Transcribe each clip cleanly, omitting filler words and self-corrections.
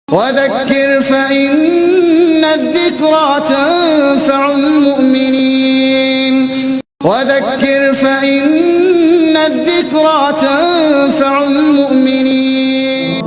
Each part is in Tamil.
وذكر فإن الذكرى تنفع المؤمنين وذكر فإن الذكرى تنفع المؤمنين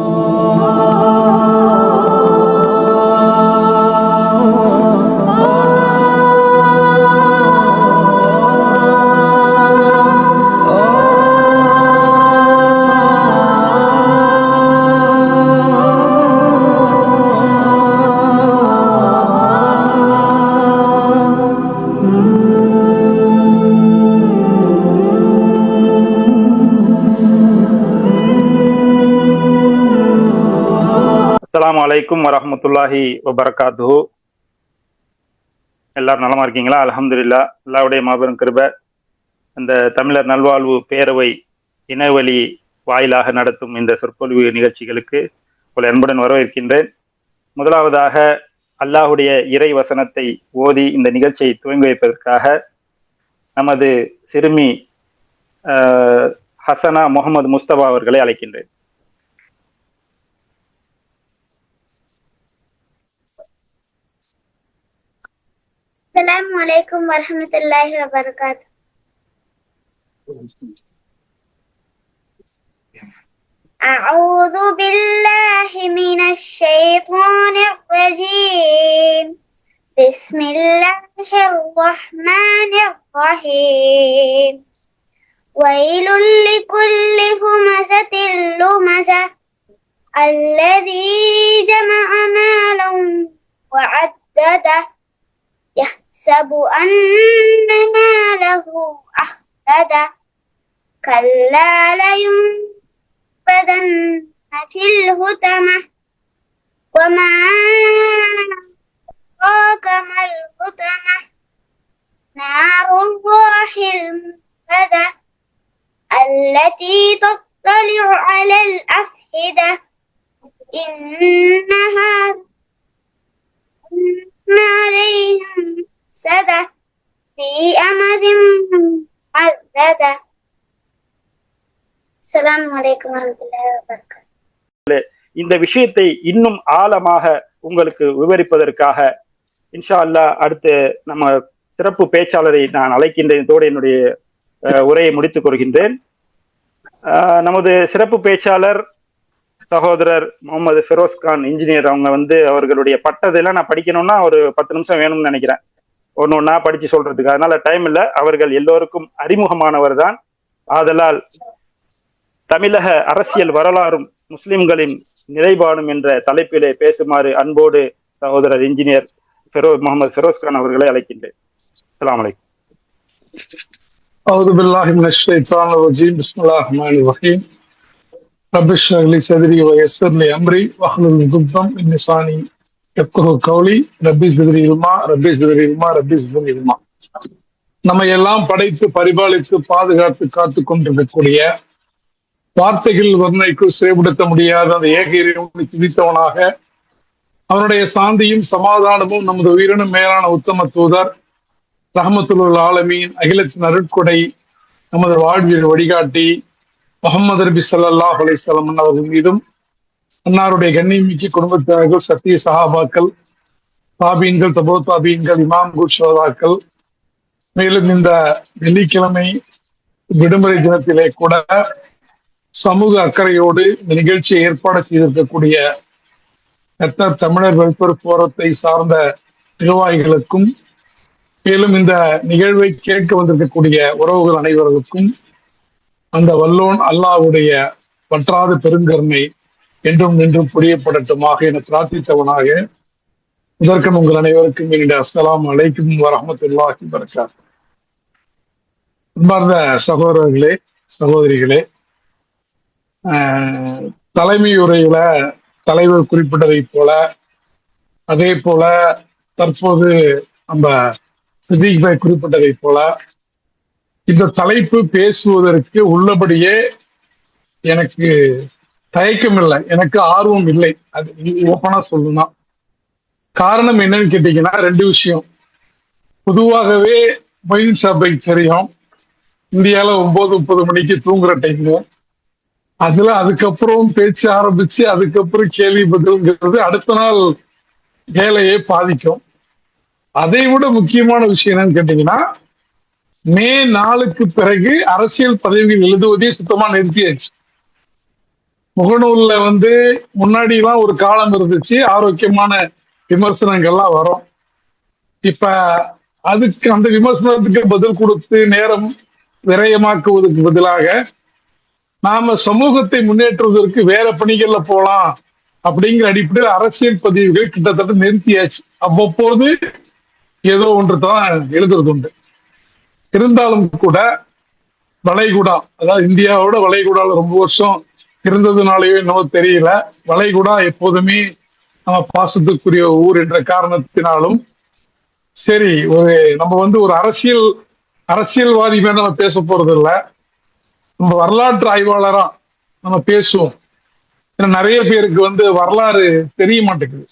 அஸ்ஸலாமு அலைக்கும் வரஹ்மத்துல்லாஹி வபரகாத்துஹு. எல்லாரும் நலமா இருக்கீங்களா? அல்ஹம்துலில்லாஹ். அல்லாஹ்வுடைய மாபெரும் கிருபை. இந்த தமிழர் நல்வாழ்வு பேரவை இணையவழி வாயிலாக நடத்தும் இந்த சொற்பொழிவு நிகழ்ச்சிகளுக்கு உங்களை அன்புடன் வரவேற்கின்றேன். முதலாவதாக அல்லாஹ்வுடைய இறை வசனத்தை ஓதி இந்த நிகழ்ச்சியை துவங்கி வைப்பதற்காக நமது சிறுமி ஹசனா முகமது முஸ்தபா அவர்களை அழைக்கின்றேன். السلام عليكم ورحمة الله وبركاته. أعوذ بالله من الشيطان الرجيم. بسم الله الرحمن الرحيم. ويل لكل همزة لمزة الذي جمع مالا وعدده يحسب أن ماله أخلده كلا لينبذن في الحطمة وما أدراك ما الحطمة نار الله الموقدة التي تطلع على الأفئدة إنها عليهم سدى في أمد ممددة. السلام عليكم ورحمة الله وبركاته. இந்த விஷயத்தை இன்னும் ஆழமாக உங்களுக்கு விவரிப்பதற்காக இன்ஷா அல்லாஹ் அடுத்து நம்ம சிறப்பு பேச்சாளரை நான் அழைக்கின்றேன். இதோடு என்னுடைய உரையை முடித்துக் கொள்கின்றேன். நமது சிறப்பு பேச்சாளர் சகோதரர் முகமது ஃபெரோஸ்கான் இன்ஜினியர். அவங்க அவர்களுடைய பட்டதெல்லாம் நான் படிக்கணும்னா ஒரு 10 நிமிஷம் வேணும்னு நினைக்கிறேன், ஒன்னொன்னா படிச்சு சொல்றதுக்கு. அதனால டைம் இல்லை. அவர்கள் எல்லோருக்கும் அறிமுகமானவர் தான். ஆதலால் தமிழக அரசியல் வரலாறும் முஸ்லிம்களின் நிலைப்பாடும் என்ற தலைப்பிலே பேசுமாறு அன்போடு சகோதரர் இன்ஜினியர் முகமது ஃபெரோஸ்கான் அவர்களை அழைக்கின்றேன். அஸ்ஸலாமு அலைக்கும். அஊது பில்லாஹி மினஷ் ஷைத்தானிர் ரஜீம். பிஸ்மில்லாஹிர் ரஹ்மானிர் ரஹீம். ரப்பி ஷ்ரஹ் லி ஸத்ரி வ யஸ்ஸிர் லி அம்ரி வஹ்லுல் உக்தம் மின் லிசானி யஃப்கஹு கௌலி. ரப்பி ஸித்னி இல்மா ரப்பி ஸித்னி இல்மா ரப்பி ஸித்னி இல்மா. நம்ம எல்லாம் படைத்து பரிபாலித்து பாதுகாத்து காத்து கொண்டிருக்கக்கூடிய, வார்த்தைகள் வர்ணைக்கு செயல்படுத்த முடியாத அந்த ஏக இறைவனை துதித்தவனாக, அவனுடைய சாந்தியும் சமாதானமும் நமது உயிரினும் மேலான உத்தம தூதர் ரஹ்மத்துல் ஆலமீன் அகிலத்தின் அருட்கொடை நமது வாழ்வியல் வழிகாட்டி முஹம்மது நபி ஸல்லல்லாஹு அலைஹி வஸல்லம் அவர்கள் மீதும், அன்னாருடைய கண்ணியமிக்க குடும்பத்தார்கள், சத்திய சஹாபாக்கள், தாபீன்கள், தபோ தாபீன்கள், இமாம்கள், ஷுஹதாக்கள், மேலும் இந்த வெள்ளிக்கிழமை விடுமுறை தினத்திலே கூட சமூக அக்கறையோடு இந்த நிகழ்ச்சியை ஏற்பாடு செய்திருக்கக்கூடிய தமிழர் வெல்ஃபேர் போரத்தை சார்ந்த நிர்வாகிகளுக்கும், மேலும் இந்த நிகழ்வை கேட்க வந்திருக்கக்கூடிய உறவுகள் அனைவருக்கும் அந்த வல்லோன் அல்லாஹ்வுடைய வற்றாத பெருங்கருணை என்றும் நின்றும் புரியப்படட்டுமாக என பிரார்த்தித்தவனாக முதற்கன் உங்கள் அனைவருக்கும் என்னுடைய அஸ்ஸலாமு அலைக்கும் வரஹ்மத்துல்லாஹி வபரகாத்துஹு. அன்பார்ந்த சகோதரர்களே, சகோதரிகளே, தலைமை உரையில தலைவர் குறிப்பிட்டதை போல, அதே போல தற்போது நம்ம சித்திக் பாய் குறிப்பிட்டதை போல, இந்த தலைப்பு பேசுவதற்கு உள்ளபடியே எனக்கு தயக்கம் இல்லை, எனக்கு ஆர்வம் இல்லை. அது ஓப்பனா சொல்லணும். காரணம் என்னன்னு கேட்டீங்கன்னா, 2 விஷயம். பொதுவாகவே மொய்தீன் சாபைக்கு தெரியும், இந்தியால 9:30 மணிக்கு தூங்குற டைம். அதுக்கப்புறம் பேச்சு ஆரம்பிச்சு அதுக்கப்புறம் கேள்வி பதில்ங்கிறது அடுத்த நாள் வேலையை பாதிக்கும். அதை விட முக்கியமான விஷயம் என்னன்னு கேட்டீங்கன்னா, மே 4க்கு பிறகு அரசியல் பதவிகள் எழுதுவதே சுத்தமா நிறுத்தியாச்சு. முகநூல்ல முன்னாடி எல்லாம் ஒரு காலம் இருந்துச்சு, ஆரோக்கியமான விமர்சனங்கள்லாம் வரும். இப்ப அதுக்கு அந்த விமர்சனத்துக்கு பதில் கொடுத்து நேரம் விரயமாக்குவதற்கு பதிலாக நாம சமூகத்தை முன்னேற்றுவதற்கு வேற பணிகள்ல போலாம் அப்படிங்கிற அடிப்படையில் அரசியல் பதிவுகள் கிட்டத்தட்ட நிறுத்தியாச்சு. அவ்வப்போது ஏதோ ஒன்று தான் எழுதுறது உண்டு. இருந்தாலும் கூட வளைகுடா, அதாவது இந்தியாவோட வளைகுடால ரொம்ப வருஷம் இருந்ததுனாலயோ என்னவோ தெரியல, வளைகுடா எப்போதுமே நம்ம பாசத்துக்குரிய ஊர் என்ற காரணத்தினாலும் சரி, நம்ம ஒரு அரசியல்வாதி மேல நம்ம பேச போறது இல்லை, நம்ம வரலாற்று ஆய்வாளரா நம்ம பேசுவோம். நிறைய பேருக்கு வரலாறு தெரிய மாட்டேங்குது.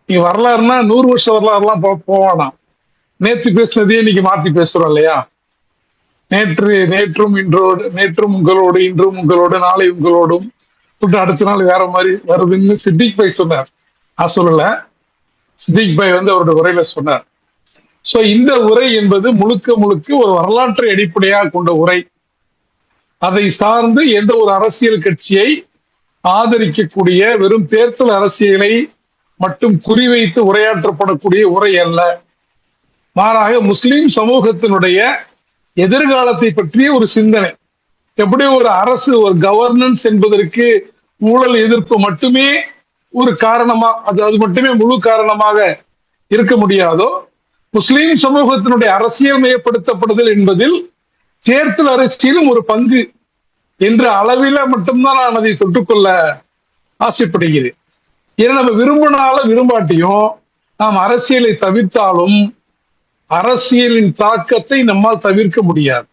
நீ வரலாறுனா 100 வருஷம் வரலாறுலாம் போவானா, நேற்று பேசுனதையே இன்னைக்கு மாத்தி பேசுறோம் இல்லையா? நேற்றும் உங்களோடு, இன்றும் உங்களோடு, நாளை உங்களோடும், அடுத்த நாள் வேற மாதிரி வருதுன்னு சித்திக் பாய் சொன்னார். நான் சொல்லல, சித்திக் பாய் அவருடைய உரையில சொன்னார். சோ இந்த உரை என்பது முழுக்க முழுக்க ஒரு வரலாற்றை அடிப்படையாக கொண்ட உரை. அதை சார்ந்து எந்த ஒரு அரசியல் கட்சியை ஆதரிக்கக்கூடிய வெறும் தேர்தல் அரசியலை மட்டும் குறிவைத்து உரையாற்றப்படக்கூடிய உரை அல்ல. மாறாக முஸ்லிம் சமூகத்தினுடைய எதிர்காலத்தை பற்றிய ஒரு சிந்தனை. எப்படி ஒரு அரசு, ஒரு கவர்னன்ஸ் என்பதற்கு ஊழல் எதிர்ப்பு மட்டுமே ஒரு காரணமா, அது மட்டுமே முழு காரணமாக இருக்க முடியாதோ, முஸ்லிம் சமூகத்தினுடைய அரசியல் மயப்படுத்தப்படுதல் என்பதில் தேர்தல் அரசியலும் ஒரு பங்கு என்ற அளவில மட்டும்தான் நான் அதை தொட்டுக்கொள்ள ஆசைப்படுகிறேன். ஏன்னா நம்ம விரும்பினாலும் விரும்பாட்டியும் நாம் அரசியலை தவிர்த்தாலும் அரசியலின் தாக்கத்தை நம்மால் தவிர்க்க முடியாது.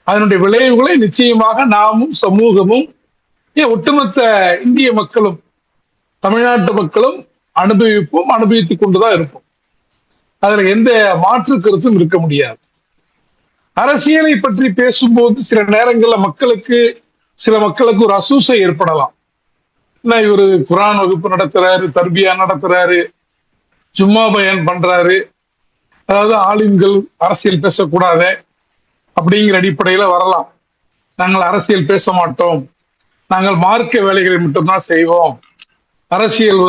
அதனுடைய விளைவுகளை நிச்சயமாக நாமும் சமூகமும் ஒட்டுமொத்த இந்திய மக்களும் தமிழ்நாட்டு மக்களும் அனுபவித்துக் கொண்டுதான் இருப்போம். அதுல எந்த மாற்று கருத்தும் இருக்க முடியாது. அரசியலை பற்றி பேசும்போது சில நேரங்கள்ல சில மக்களுக்கு ஒரு அசூசை ஏற்படலாம். இவரு குரான் வகுப்பு நடத்துறாரு, தர்பியா நடத்துறாரு, ஜும்மா பயன் பண்றாரு, அதாவது ஆளுங்கள் அரசியல் பேசக்கூடாது அப்படிங்கிற அடிப்படையில வரலாம். நாங்கள் அரசியல் பேச மாட்டோம், நாங்கள் மார்க்க வேலைகளை மட்டும்தான் செய்வோம், அரசியல்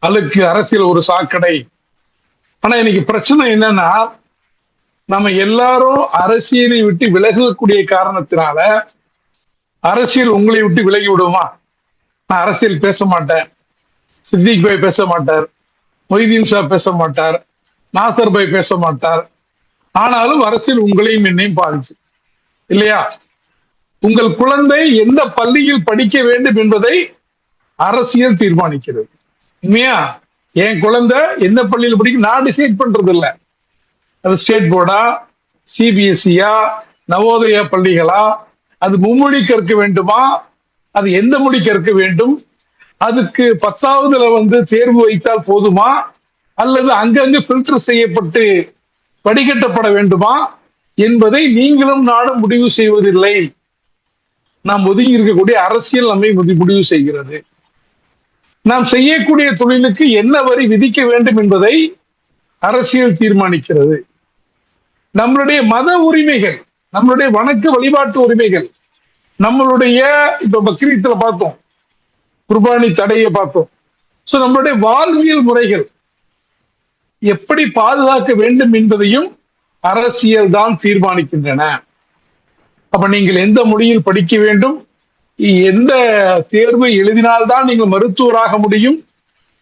அழுக்கு, அரசியல் ஒரு சாக்கடை. ஆனா இன்னைக்கு பிரச்சனை என்னன்னா, நம்ம எல்லாரும் அரசியலை விட்டு விலகக்கூடிய காரணத்தினால அரசியல் உங்களை விட்டு விலகி விடுமா? நான் அரசியல் பேச மாட்டேன், சித்திக் பாய் பேச மாட்டார், மொய்தீன் ஷா பேச மாட்டார், நாசர் பாய் பேச மாட்டார். ஆனாலும் அரசியல் உங்களையும் என்னையும் பாதிச்சு இல்லையா? உங்கள் குழந்தை எந்த பள்ளியில் படிக்க வேண்டும் என்பதை அரசியல் தீர்மானிக்கிறது. உண்மையா? என் குழந்தை எந்த பள்ளியில் படிக்க நான் டிசைட் பண்றது இல்லை. அது ஸ்டேட் போர்டா, சிபிஎஸ்இயா, நவோதயா பள்ளிகளா, அது மும்மொழி கற்க வேண்டுமா, அது எந்த மொழி கற்க வேண்டும், அதுக்கு 10ஆவதுல தேர்வு வைத்தால் போதுமா, அல்லது அங்கங்கு பில்டர் செய்யப்பட்டு வடிகட்டப்பட வேண்டுமா என்பதை நீங்களும் நானும் முடிவு செய்வதில்லை. நாம் ஒதுங்கி இருக்கக்கூடிய அரசியல் நம்மை முடிவு செய்கிறது. நாம் செய்யக்கூடிய தொழிலுக்கு என்ன வரி விதிக்க வேண்டும் என்பதை அரசியல் தீர்மானிக்கிறது. நம்மளுடைய மத உரிமைகள், நம்மளுடைய வணக்க வழிபாட்டு உரிமைகள், நம்மளுடைய இப்ப பக்ரீத்ல பார்த்தோம், குர்பானி தடையை பார்த்தோம். சோ நம்மளுடைய வாழ்வியல் முறைகள் எப்படி பாதுகாக்க வேண்டும் என்பதையும் அரசியல் தான் தீர்மானிக்கின்றன. அப்ப நீங்கள் எந்த மொழியில் படிக்க வேண்டும், எந்த தேர்வு எழுதினால்தான் நீங்கள் மருத்துவராக முடியும்,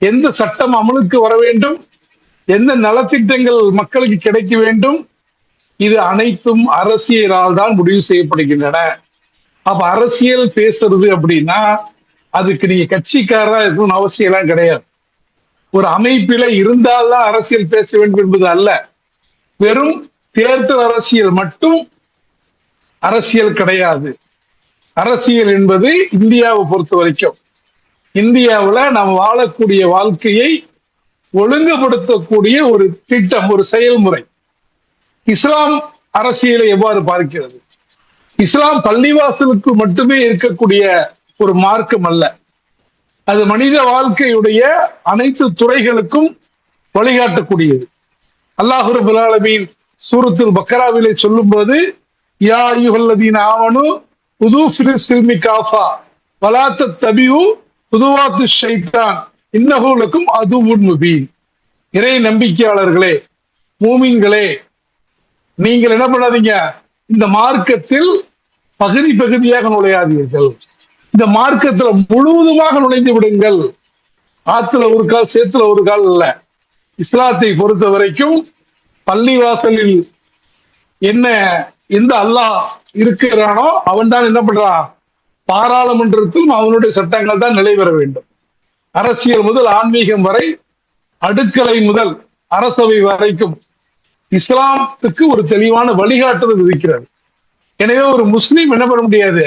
எந்த சட்டம் அமலுக்கு வர வேண்டும், எந்த நலத்திட்டங்கள் மக்களுக்கு கிடைக்க வேண்டும், இது அனைத்தும் அரசியலால் தான் முடிவு செய்யப்படுகின்றன. அப்ப அரசியல் பேசுறது அப்படின்னா அதுக்கு நீங்க கட்சிக்காரரா இருக்கணும்னு அவசியம் எல்லாம் கிடையாது. ஒரு அமைப்பில இருந்தால்தான் அரசியல் பேச வேண்டும் என்பது அல்ல. வெறும் தேர்தல் அரசியல் மட்டும் அரசியல் கிடையாது. அரசியல் என்பது இந்தியாவை பொறுத்த வரைக்கும், இந்தியாவுல நாம் வாழக்கூடிய வாழ்க்கையை ஒழுங்குபடுத்தக்கூடிய ஒரு திட்டம், ஒரு செயல்முறை. இஸ்லாம் அரசியலை எவ்வாறு பார்க்கிறது? இஸ்லாம் பள்ளிவாசலுக்கு மட்டுமே இருக்கக்கூடிய ஒரு மார்க்கம் அல்ல. அது மனித வாழ்க்கையுடைய அனைத்து துறைகளுக்கும் வழிகாட்டக்கூடியது. அல்லாஹ் ரப்பல் ஆலமீன் சூரத்துல் பக்கராவிலே சொல்லும்போது, யா அய்யுஹல்லதீன ஆமனு உது ஃபில் சில்மி காஃபா வலா தத்தபிஉ குதுவாத்து ஷைத்தான் இன்னஹு லக்கும் அதுவுன் முபீன். இறை நம்பிக்கையாளர்களே, மூமின்களே, நீங்கள் என்ன பண்ணாதீங்க, இந்த மார்க்கத்தில் பகுதி பகுதியாக நுழையாதீர்கள். இந்த மார்க்கத்துல முழுவதுமாக நுழைந்து விடுங்கள். ஆத்துல ஒரு கால் சேத்துல ஒரு கால் இல்ல. இஸ்லாத்தை பொறுத்த வரைக்கும் பள்ளிவாசலில் என்ன எந்த அல்லாஹ் இருக்கிறானோ அவன் தான் என்ன பண்றான், பாராளுமன்றத்திலும் அவனுடைய சட்டங்கள் தான் நிலைபெற வேண்டும். அரசியல் முதல் ஆன்மீகம் வரை, அடுக்கலை முதல் அரசவை வரைக்கும் இஸ்லாத்துக்கு ஒரு தெளிவான வழிகாட்டுதல் இருக்கிறது. எனவே ஒரு முஸ்லீம் என்ன பண்ண முடியாது,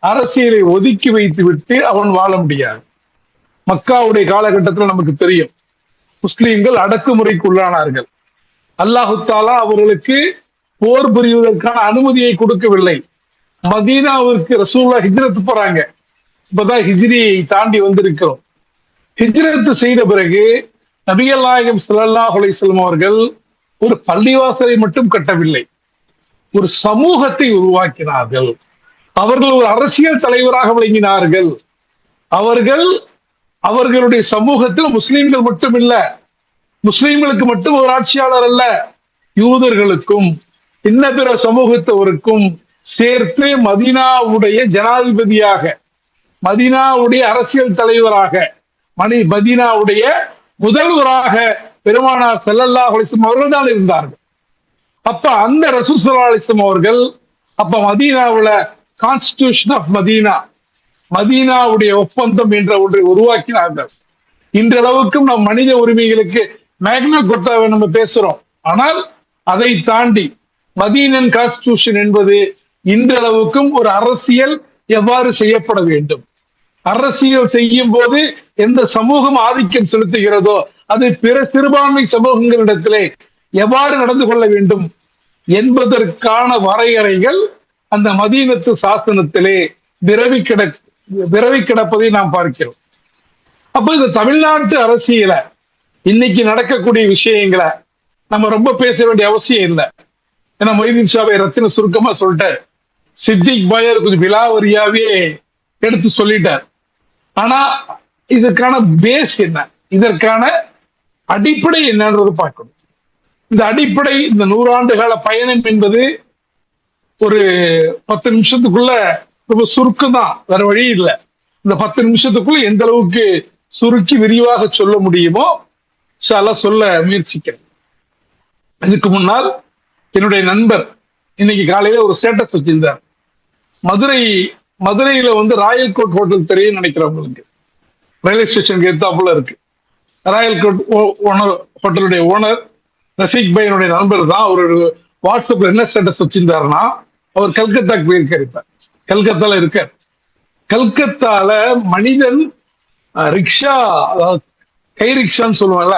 அரசியலை ஒதுக்கி வைத்து விட்டு அவன் வாழ முடியாது. மக்காவுடைய காலகட்டத்தில் நமக்கு தெரியும், முஸ்லீம்கள் அடக்குமுறைக்கு உள்ளானார்கள். அல்லாஹு தாலா அவர்களுக்கு போர் புரிவதற்கான அனுமதியை கொடுக்கவில்லை. மதீனாவிற்கு ரசூலுல்லாஹ் ஹிஜ்ரத் போறாங்க. இப்பதான் ஹிஜ்ரியை தாண்டி வந்திருக்கிறோம். ஹிஜ்ரத் செய்த பிறகு நபிகள் நாயகம் ஸல்லல்லாஹு அலைஹி வஸல்லம் அவர்கள் ஒரு பள்ளிவாசலை மட்டும் கட்டவில்லை, ஒரு சமூகத்தை உருவாக்கினார்கள். அவர்கள் ஒரு அரசியல் தலைவராக விளங்கினார்கள். அவர்களுடைய சமூகத்தில் முஸ்லிம்கள் மட்டும் இல்ல, முஸ்லிம்களுக்கு மட்டும் ஒரு ஆட்சியாளர் அல்ல, யூதர்களுக்கும் இன்ன பிற சமூகத்தவருக்கும் சேர்த்து மதீனாவுடைய ஜனாதிபதியாக, மதீனாவுடைய அரசியல் தலைவராக, மதீனாவுடைய முதல்வராக பெருமானார் ஸல்லல்லாஹு அலைஹி வஸல்லம் அவர்கள் தான் இருந்தார்கள். அப்ப அந்த ரசூல் ஸல்லல்லாஹு அலைஹி வஸல்லம் அவர்கள் அப்ப மதீனாவுல கான்ஸ்டிடியூஷன் ஆஃப் மதீனா, மதீனாவுடைய ஒப்பந்தம் என்ற ஒன்றை உருவாக்கினார்கள். இன்றளவுக்கும் நம் மனித உரிமைகளுக்கு மேக்னா கோட்டாவை நம்ம பேசுறோம். ஆனால் அதை தாண்டி மதீனன் கான்ஸ்டிடியூஷன் என்பது இன்றளவுக்கும் ஒரு அரசியல் எவ்வாறு செய்யப்பட வேண்டும், அரசியல் செய்யும் போது எந்த சமூகம் ஆதிக்கம் செலுத்துகிறதோ அது பிற சிறுபான்மை சமூகங்களிடத்திலே எவ்வாறு நடந்து கொள்ள வேண்டும் என்பதற்கான வரையறைகள் அந்த மதீனத்து சாசனத்திலே விரவி கிடப்பதை நாம் பார்க்கிறோம். அப்ப இந்த தமிழ்நாட்டு அரசியல இன்னைக்கு நடக்கக்கூடிய விஷயங்களை நம்ம ரொம்ப பேச வேண்டிய அவசியம் இல்லை. ஏன்னா மொய்தீன் ஷாவை ரத்தின சுருக்கமா சொல்லிட்டார், சித்திக் பாயர் கொஞ்சம் விலாவரியாவே எடுத்து சொல்லிட்டார். ஆனா இதற்கான பேஸ் என்ன, இதற்கான அடிப்படை என்னன்றது பார்க்கணும். இந்த அடிப்படை, இந்த 100 ஆண்டு கால பயணம் என்பது ஒரு 10 நிமிஷத்துக்குள்ள ரொம்ப சுருக்கம் தான், வேற வழி இல்லை. இந்த 10 நிமிஷத்துக்குள்ள எந்த அளவுக்கு சுருக்கி விரிவாக சொல்ல முடியுமோ சொல்ல முயற்சிக்கிறேன். இதுக்கு முன்னால் என்னுடைய நண்பர் இன்னைக்கு காலையில ஒரு ஸ்டேட்டஸ் வச்சிருந்தார். மதுரையில ராயல் கோட் ஹோட்டல் தெரியும் நினைக்கிறவங்களுக்கு, ரயில்வே ஸ்டேஷனுக்கு எத்தாப்புல இருக்கு. ராயல் கோட் ஹோட்டலுடைய ஓனர் ரஃபீக் பையனுடைய நண்பர் தான். ஒரு வாட்ஸ்அப்ல என்ன ஸ்டேட்டஸ் வச்சிருந்தாருன்னா, அவர் கல்கத்தாக்கு போயிருக்காரு. இப்ப கல்கத்தால இருக்கார். கல்கத்தால மனிதன் ரிக்ஷா, அதாவது கை ரிக்ஷான்னு சொல்லுவாங்கல்ல,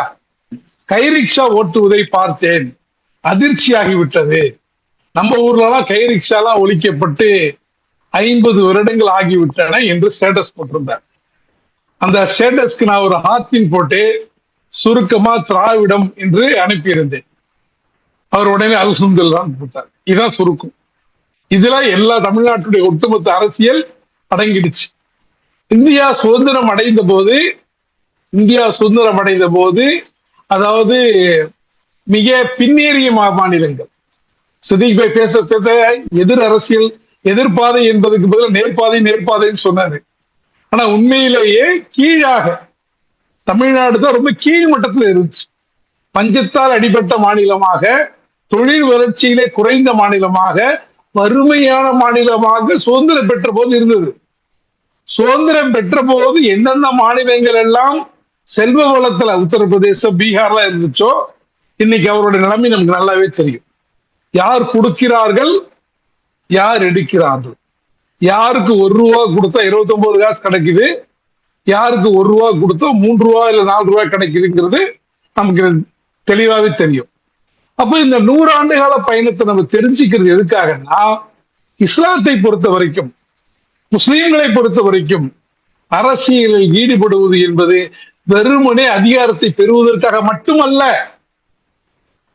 கை ரிக்ஷா ஓட்டுவதை பார்த்தேன், அதிர்ச்சியாகிவிட்டது. நம்ம ஊர்லலாம் கை ரிக்ஷாலாம் ஒழிக்கப்பட்டு 50 வருடங்கள் ஆகிவிட்டன என்று ஸ்டேட்டஸ் போட்டிருந்தார். அந்த ஸ்டேட்டஸ்க்கு நான் ஒரு ஹார்ட்டின் போட்டு சுருக்கமா திராவிடம் என்று அனுப்பியிருந்தேன். அவர் உடனே அல்ஹம்துலில்லாஹ் கொடுத்தார். இதுதான் சுருக்கம். இதுல எல்லா தமிழ்நாட்டுடைய ஒட்டுமொத்த அரசியல் அடங்கிடுச்சு. இந்தியா சுதந்திரம் அடைந்த போது அதாவது மிக பின்னேறிய மாநிலங்கள், சித்திக் பாய் பேசுறத எதிர் அரசியல், எதிர்பாதை என்பதற்கு பதில் நேர்பாதைன்னு சொன்னாரு. ஆனா உண்மையிலேயே கீழாக தமிழ்நாடு தான் ரொம்ப கீழ் மட்டத்தில் இருந்துச்சு. பஞ்சத்தால் அடிபட்ட மாநிலமாக, தொழில் வளர்ச்சியிலே குறைந்த மாநிலமாக, வறுமையான மாநிலமாக சுதந்திரம் பெற்ற போது இருந்தது. சுதந்திரம் பெற்ற போது எந்தெந்த மாநிலங்கள் எல்லாம் செல்வ வளத்துல உத்தரப்பிரதேசம், பீகார்லாம் இருந்துச்சோ, இன்னைக்கு அவருடைய நிலைமை நமக்கு நல்லாவே தெரியும். யார் கொடுக்கிறார்கள், யார் எடுக்கிறார்கள், யாருக்கு 1 ரூபா கொடுத்தா 29 காசு கிடைக்குது, யாருக்கு 1 ரூபா கொடுத்தா 3 ரூபா இல்ல 4 ரூபாய் கிடைக்குதுங்கிறது நமக்கு தெளிவாவே தெரியும். அப்ப இந்த 100 ஆண்டு கால பயணத்தை நம்ம தெரிஞ்சுக்கிறது எதுக்காகன்னா, இஸ்லாத்தை பொறுத்த வரைக்கும், முஸ்லிம்களை பொறுத்த வரைக்கும் அரசியலில் ஈடுபடுவது என்பது வெறுமனே அதிகாரத்தை பெறுவதற்காக மட்டுமல்ல.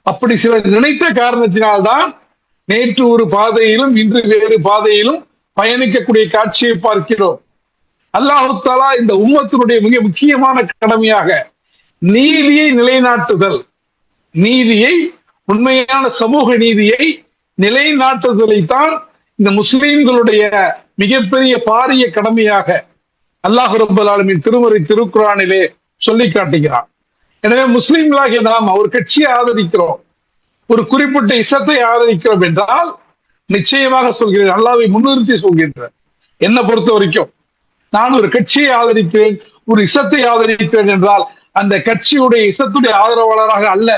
அப்படி சிலர் நினைத்த காரணத்தினால்தான் நேற்று ஒரு பாதையிலும் இன்று வேறு பாதையிலும் பயணிக்கக்கூடிய காட்சியை பார்க்கிறோம். அல்லாஹ் தஆலா இந்த உம்மத்தினுடைய மிக முக்கியமான கடமையாக நீதியை நிலைநாட்டுதல், நீதியை, உண்மையான சமூக நீதியை நிலைநாட்டுதலை தான் இந்த முஸ்லிம்களுடைய மிகப்பெரிய பாரிய கடமையாக அல்லாஹ் ரப்பல் ஆலமீன் திருமறை திருக்குர்ஆனிலே சொல்லி காட்டுகிறான். எனவே முஸ்லிம்களாகிய நாம் ஒரு கட்சியை ஆதரிக்கிறோம், ஒரு குறிப்பிட்ட இசத்தை ஆதரிக்கிறோம் என்றால் நிச்சயமாக சொல்கிறேன், அல்லாஹ்வை முன்னிறுத்தி சொல்கின்றேன். என்னை பொறுத்த வரைக்கும் நான் ஒரு கட்சியை ஆதரிக்கிறேன், ஒரு இசத்தை ஆதரிக்கிறேன் என்றால் அந்த கட்சியுடைய இசத்துடைய ஆதரவாளராக அல்ல,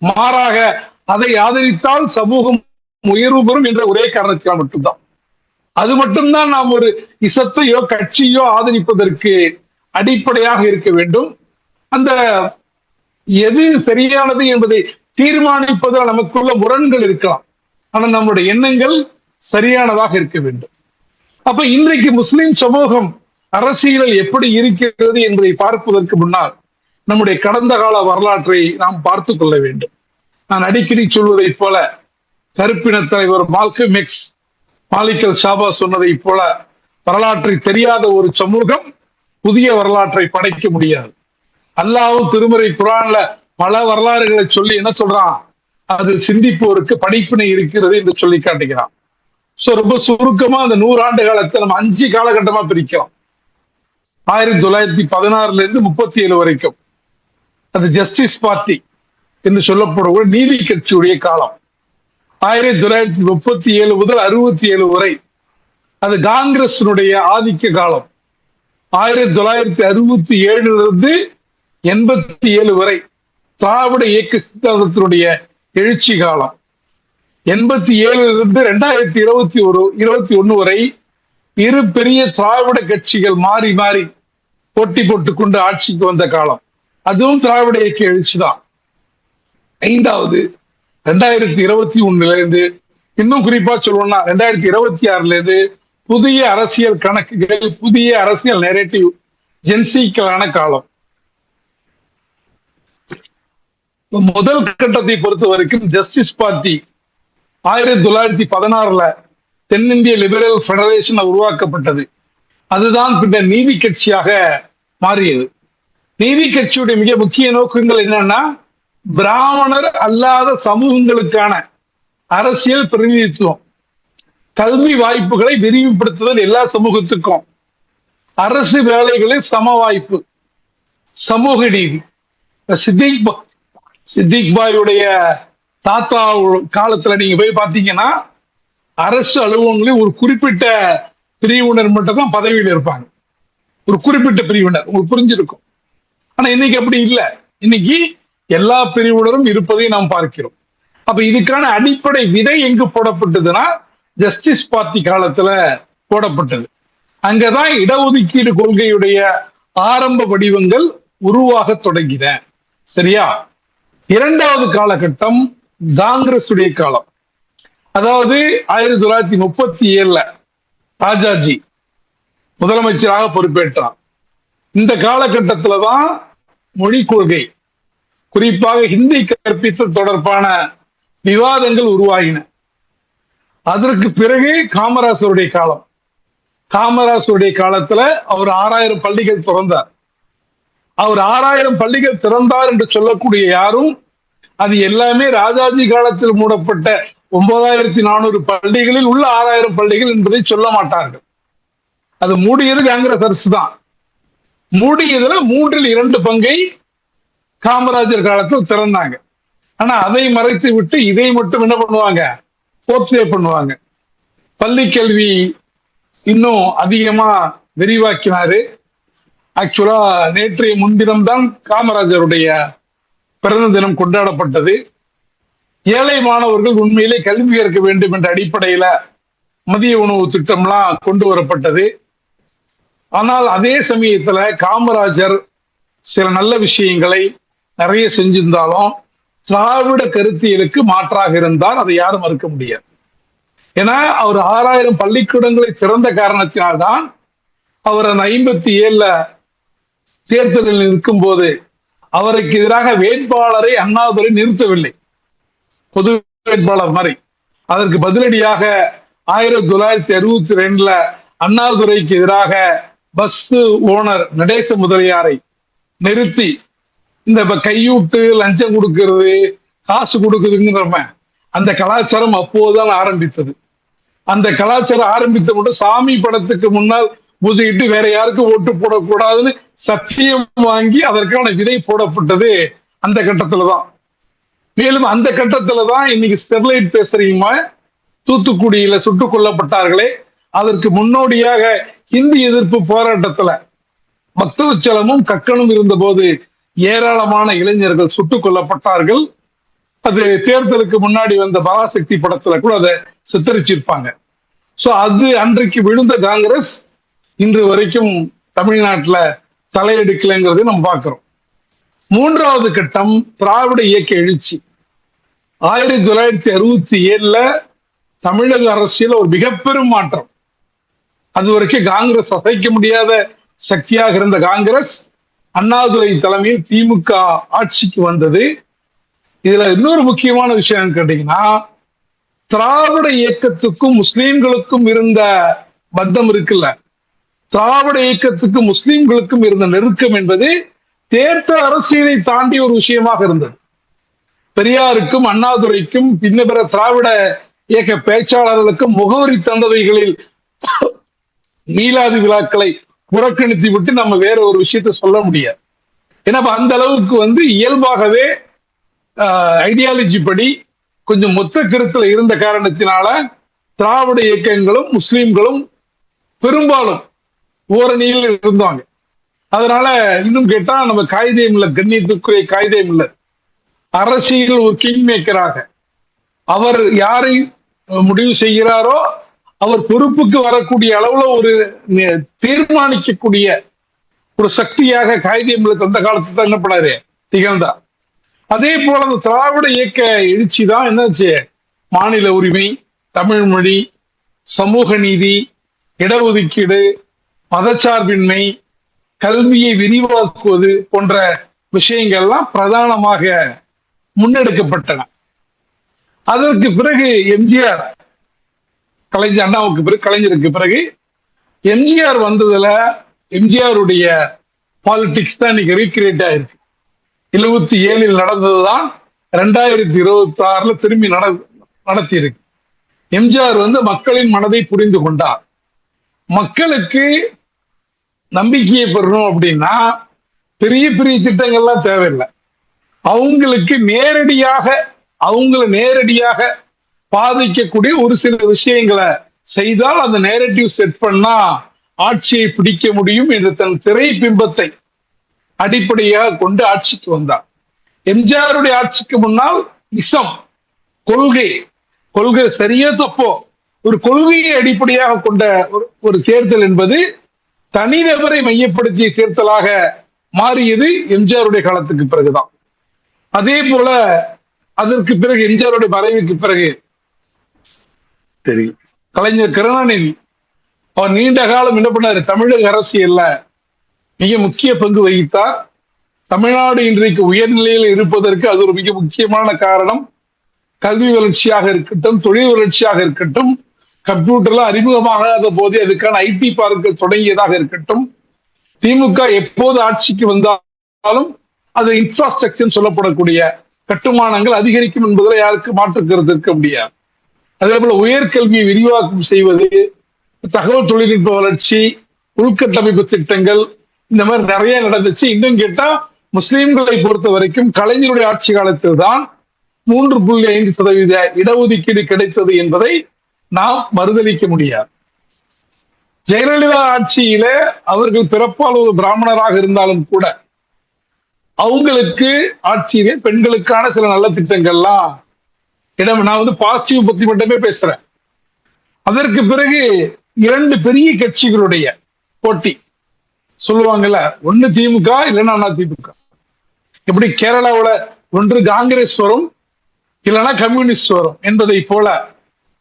மாறாக அதை ஆதரித்தால் சமூகம் உயர்வு பெறும் என்ற ஒரே காரணத்தினால் மட்டும்தான். அது மட்டும்தான் நாம் ஒரு இசத்தையோ கட்சியோ ஆதரிப்பதற்கு அடிப்படையாக இருக்க வேண்டும். அந்த எது சரியானது என்பதை தீர்மானிப்பதில் நமக்குள்ள முரண்கள் இருக்கலாம், ஆனால் நம்முடைய எண்ணங்கள் சரியானதாக இருக்க வேண்டும். அப்ப இன்றைக்கு முஸ்லிம் சமூகம் அரசியலில் எப்படி இருக்கிறது என்பதை பார்ப்பதற்கு முன்னால் நம்முடைய கடந்த கால வரலாற்றை நாம் பார்த்து கொள்ள வேண்டும். நான் அடிக்கடி சொல்வதைப் போல, கருப்பின தலைவர் மால்கம் எக்ஸ், மாலிகல் ஷாபா சொன்னதை போல, வரலாற்றை தெரியாத ஒரு சமூகம் புதிய வரலாற்றை படைக்க முடியாது. அல்லாஹ்வும் திருமறை குர்ஆன்ல பல வரலாறுகளை சொல்லி என்ன சொல்றான், அது சிந்திப்போருக்கு படிப்பினை இருக்கிறது என்று சொல்லி காட்டுகிறான். ரொம்ப சுருக்கமா அந்த 100 ஆண்டு காலத்தை நம்ம 5 காலகட்டமா பிரிக்கலாம். 1916 இருந்து 37 வரைக்கும் அது ஜஸ்டிஸ் பார்ட்டி என்று சொல்லப்படும் நீதி கட்சியுடைய காலம். 1937 முதல் 67 வரை அது காங்கிரசினுடைய ஆதிக்க காலம். 1967 இருந்து 87 வரை திராவிட இயக்க சித்தாந்தத்தினுடைய எழுச்சி காலம். 87 இருந்து 2021 வரை இரு பெரிய திராவிட கட்சிகள் மாறி மாறி போட்டி போட்டுக் கொண்டு ஆட்சிக்கு வந்த காலம், அதுவும் திராவிட இயக்க எழுச்சி தான். 5வது 2021 இருந்து, இன்னும் குறிப்பா சொல்லணும்னா 2026 இருந்து புதிய அரசியல் கணக்குகள், புதிய அரசியல் நெரேட்டிவ் ஜென்சிக்கலான காலம். முதல் கட்டத்தை பொறுத்த வரைக்கும் ஜஸ்டிஸ் பார்ட்டி 1916 தென்னிந்திய லிபரல் பெடரேஷன் உருவாக்கப்பட்டது. அதுதான் பின்னர் நீதி கட்சியாக மாறியது. நீதி கட்சியுடைய மிக முக்கிய நோக்கங்கள் என்னன்னா, பிராமணர் அல்லாத சமூகங்களுக்கான அரசியல் பிரதிநிதித்துவம், கல்வி வாய்ப்புகளை விரிவுபடுத்துதல் எல்லா சமூகத்துக்கும், அரசு வேலைகளில் சம வாய்ப்பு, சமூக நீதி. சித்திக் பாயுடைய தாத்தா காலத்துல நீங்க போய் பாத்தீங்கன்னா அரசு அலுவலகங்களில் ஒரு குறிப்பிட்ட பிரிவினர் மட்டும் தான் பதவியில் இருப்பாங்க, ஒரு குறிப்பிட்ட பிரிவினர், உங்களுக்கு புரிஞ்சிருக்கும். ஆனா இன்னைக்கு அப்படி இல்லை, இன்னைக்கு எல்லா பிரிவினரும் இருப்பதை நாம் பார்க்கிறோம். அப்ப இதுக்கான அடிப்படை விதை எங்கு போடப்பட்டதுன்னா ஜஸ்டிஸ் பார்ட்டி காலத்துல போடப்பட்டது. அங்கதான் இடஒதுக்கீடு கொள்கையுடைய ஆரம்ப வடிவங்கள் உருவாக தொடங்கின. சரியா? 2வது காலகட்டம் காங்கிரஸ் உடைய காலம். அதாவது 1937 ராஜாஜி முதலமைச்சராக பொறுப்பேற்றார். இந்த காலகட்டத்தில்தான் மொழி கொள்கை, குறிப்பாக ஹிந்தி கற்பித்தல் தொடர்பான விவாதங்கள் உருவாகின. அதற்கு பிறகு காமராசருடைய காலம். காமராசருடைய காலத்துல அவர் 6000 பள்ளிகள் திறந்தார். அவர் 6000 பள்ளிகள் திறந்தார் என்று சொல்லக்கூடிய யாரும் அது எல்லாமே ராஜாஜி காலத்தில் மூடப்பட்ட 9400 பள்ளிகளில் உள்ள 6000 பள்ளிகள் என்பதை சொல்ல மாட்டார்கள். அது மூடியது காங்கிரஸ் அரசு தான். மூடியதுல 3/2 பங்கை காமராஜர் காலத்தில் திறந்தாங்க. ஆனா அதை மறைத்து விட்டு இதை மட்டும் என்ன பண்ணுவாங்க, போர்ட்ரே பண்ணுவாங்க. பள்ளி கல்வி இன்னும் அதிகமா விரிவாக்கினாரு. ஆக்சுவலா நேற்றைய முன்தினம் தான் காமராஜருடைய பிறந்த தினம் கொண்டாடப்பட்டது. ஏழை மாணவர்கள் உண்மையிலே கல்வி கற்க வேண்டும் என்ற அடிப்படையில மதிய உணவு திட்டம்லாம் கொண்டு வரப்பட்டது. ஆனால் அதே சமயத்துல காமராஜர் சில நல்ல விஷயங்களை நிறைய செஞ்சிருந்தாலும் திராவிட கருத்தியலுக்கு மாற்றாக இருந்தால் அதை யாரும் மறுக்க முடியாது. ஏன்னா அவர் 6000 பள்ளிக்கூடங்களை திறந்த காரணத்தினால்தான் அவர் அந்த 57 தேர்தலில் நிற்கும் போது அவருக்கு எதிராக வேட்பாளரை அண்ணாதுரை நிறுத்தவில்லை, பொது வேட்பாளர் மாதிரி. அதற்கு பதிலடியாக 1962 அண்ணாதுரைக்கு எதிராக பஸ் ஓனர் நடேச முதலியாரை நிறுத்தி இந்த கையூட்டு லஞ்சம் கொடுக்கிறது காசு கொடுக்குதுங்கிற அந்த கலாச்சாரம் அப்போதுதான் ஆரம்பித்தது. அந்த கலாச்சாரம் ஆரம்பித்த மட்டும் சாமி படத்துக்கு முன்னால் பூஜையிட்டு வேற யாருக்கும் ஓட்டு போடக்கூடாதுன்னு சத்தியம் வாங்கி அதற்கான விதை போடப்பட்டது அந்த கட்டத்துலதான். மேலும் அந்த கட்டத்துலதான் இன்னைக்கு ஸ்டெர்லைட் பேசுறீங்க தூத்துக்குடியில சுட்டுக் கொல்லப்பட்டார்களே, அதற்கு முன்னோடியாக இந்தி எதிர்ப்பு போராட்டத்துல பக்தவச்சலமும் கக்கனும் இருந்த போது ஏராளமான இளைஞர்கள் சுட்டுக் கொல்லப்பட்டார்கள். அது தேர்தலுக்கு முன்னாடி வந்த பராசக்தி படத்துல கூட அதை சித்தரிச்சிருப்பாங்க. சோ அது அன்றைக்கு விழுந்த காங்கிரஸ் இன்று வரைக்கும் தமிழ்நாட்டுல தலையெடுக்கலைங்கிறது நம்ம பார்க்கிறோம். மூன்றாவது கட்டம் திராவிட இயக்க எழுச்சி. 1967 தமிழக அரசியல் ஒரு மிக பெரும் மாற்றம். அது வரைக்கும் காங்கிரஸ் அசைக்க முடியாத சக்தியாக இருந்த காங்கிரஸ் அண்ணாதுரை தலைமையில் திமுக ஆட்சிக்கு வந்தது. இதுல இன்னொரு முக்கியமான விஷயம் கேட்டீங்கன்னா, திராவிட இயக்கத்துக்கும் முஸ்லிம்களுக்கும் இருந்த பந்தம் இருக்குல்ல, திராவிட இயக்கத்துக்கும் முஸ்லிம்களுக்கும் இருந்த நெருக்கம் என்பது தேர்தல் அரசியலை தாண்டி ஒரு விஷயமாக இருந்தது. பெரியாருக்கும் அண்ணாதுரைக்கும் பின்ன திராவிட இயக்க பேச்சாளர்களுக்கும் முகவரி தந்தவைகளில் மீலாது விழாக்களை புறக்கணித்து விட்டு நம்ம வேற ஒரு விஷயத்த சொல்ல முடியாது. ஏன்னா அந்த அளவுக்கு இயல்பாகவே ஐடியாலஜி படி கொஞ்சம் மொத்த கருத்துல இருந்த காரணத்தினால திராவிட இயக்கங்களும் முஸ்லிம்களும் பெரும்பாலும் ஓரணியில் இருந்தாங்க. அதனால இன்னும் கேட்டா நம்ம காயிதே மில்லத், கண்ணியத்துக்குரிய காயிதே மில்லத் அரசியல் ஒரு கிங் மேக்கராக அவர் யாரை முடிவு செய்கிறாரோ அவர் பொறுப்புக்கு வரக்கூடிய அளவுல ஒரு தீர்மானிக்கக்கூடிய ஒரு சக்தியாக காயிதே மில்லத் அந்த காலத்துல தான் என்னப்படாரு திகழ்ந்தார். அதே போல அந்த திராவிட இயக்க எழுச்சி தான் என்னாச்சு, மாநில உரிமை, தமிழ் மொழி, சமூக நீதி, இடஒதுக்கீடு, மதச்சார்பின்மை, கல்வியை விரிவாக்குவது போன்ற விஷயங்கள்லாம் பிரதானமாக முன்னெடுக்கப்பட்டன. அதற்கு பிறகு எம்ஜிஆர், கலைஞர் அண்ணாவுக்கு பிறகு கலைஞருக்கு பிறகு எம்ஜிஆர் வந்ததுல எம்ஜிஆருடைய பாலிடிக்ஸ் தான் இன்னைக்கு ரீக்ரியேட் ஆயிருக்கு. 77 நடந்ததுதான் 2026 திரும்பி நடத்தி இருக்கு. எம்ஜிஆர் மக்களின் மனதை புரிந்து கொண்டார். மக்களுக்கு நம்பிக்கையை பெறணும் அப்படின்னா பெரிய பெரிய திட்டங்கள்லாம் தேவையில்லை. அவங்களுக்கு நேரடியாக பாதிக்கக்கூடிய ஒரு சில விஷயங்களை செய்தால் அந்த நேரட்டிவ் செட் பண்ணா ஆட்சியை பிடிக்க முடியும் என்று தன் திரை பிம்பத்தை அடிப்படையாக கொண்டு ஆட்சிக்கு வந்தார். எம்ஜிஆருடைய ஆட்சிக்கு முன்னால் இசம் கொள்கை சரியா தப்போ ஒரு கொள்கையை அடிப்படையாக கொண்ட ஒரு தேர்தல் என்பது தனிநபரை மையப்படுத்திய தேர்தலாக மாறியது எம்ஜிஆருடைய காலத்துக்கு பிறகுதான். அதே போல அதற்கு பிறகு எம்ஜிஆருடைய மறைவுக்கு பிறகு தெரியும் கலைஞர் கருணாநிதி அவர் நீண்ட காலம் என்ன பண்ணாரு, தமிழக அரசியல்ல மிக முக்கிய பங்கு வகித்தார். தமிழ்நாடு இன்றைக்கு உயர்நிலையில் இருப்பதற்கு அது ஒரு மிக முக்கியமான காரணம். கல்வி வளர்ச்சியாக இருக்கட்டும், தொழில் வளர்ச்சியாக இருக்கட்டும், கம்ப்யூட்டர்ல அறிமுகமாகாத போதே அதுக்கான ஐடி பார்க்குகள் தொடங்கியதாக இருக்கட்டும், திமுக எப்போது ஆட்சிக்கு வந்தாலும் அது இன்ஃப்ராஸ்ட்ரக்சர் சொல்லப்படக்கூடிய கட்டுமானங்கள் அதிகரிக்கும் என்பதில் யாருக்கு மாற்றுக்கிறது இருக்க முடியாது. அதே போல உயர்கல்வியை விரிவாக்கம் செய்வது, தகவல் தொழில்நுட்ப வளர்ச்சி, உள்கட்டமைப்பு திட்டங்கள், இந்த மாதிரி நிறைய நடந்துச்சு. இன்னும் கேட்டா முஸ்லிம்களை பொறுத்த வரைக்கும் கலைஞருடைய ஆட்சி காலத்தில் தான் 3.5% இடஒதுக்கீடு கிடைத்தது என்பதை நாம் மறுதளிக்க முடியாது. ஜெயலலிதா ஆட்சியில அவர்கள் பிறப்பால் ஒரு பிராமணராக இருந்தாலும் கூட அவங்களுக்கு ஆட்சியிலே பெண்களுக்கான சில நல்ல திட்டங்கள்லாம் நான் பாசிட்டிவ் பத்தி மட்டுமே பேசுறேன். அதற்கு பிறகு 2 பெரிய கட்சிகளுடைய போட்டி சொல்லுவாங்கல்ல, ஒண்ணு திமுக இல்லைன்னா அதிமுக. எப்படி கேரளாவில் ஒன்று காங்கிரஸ் வரும் இல்லைன்னா கம்யூனிஸ்ட் வரும் என்பதை போல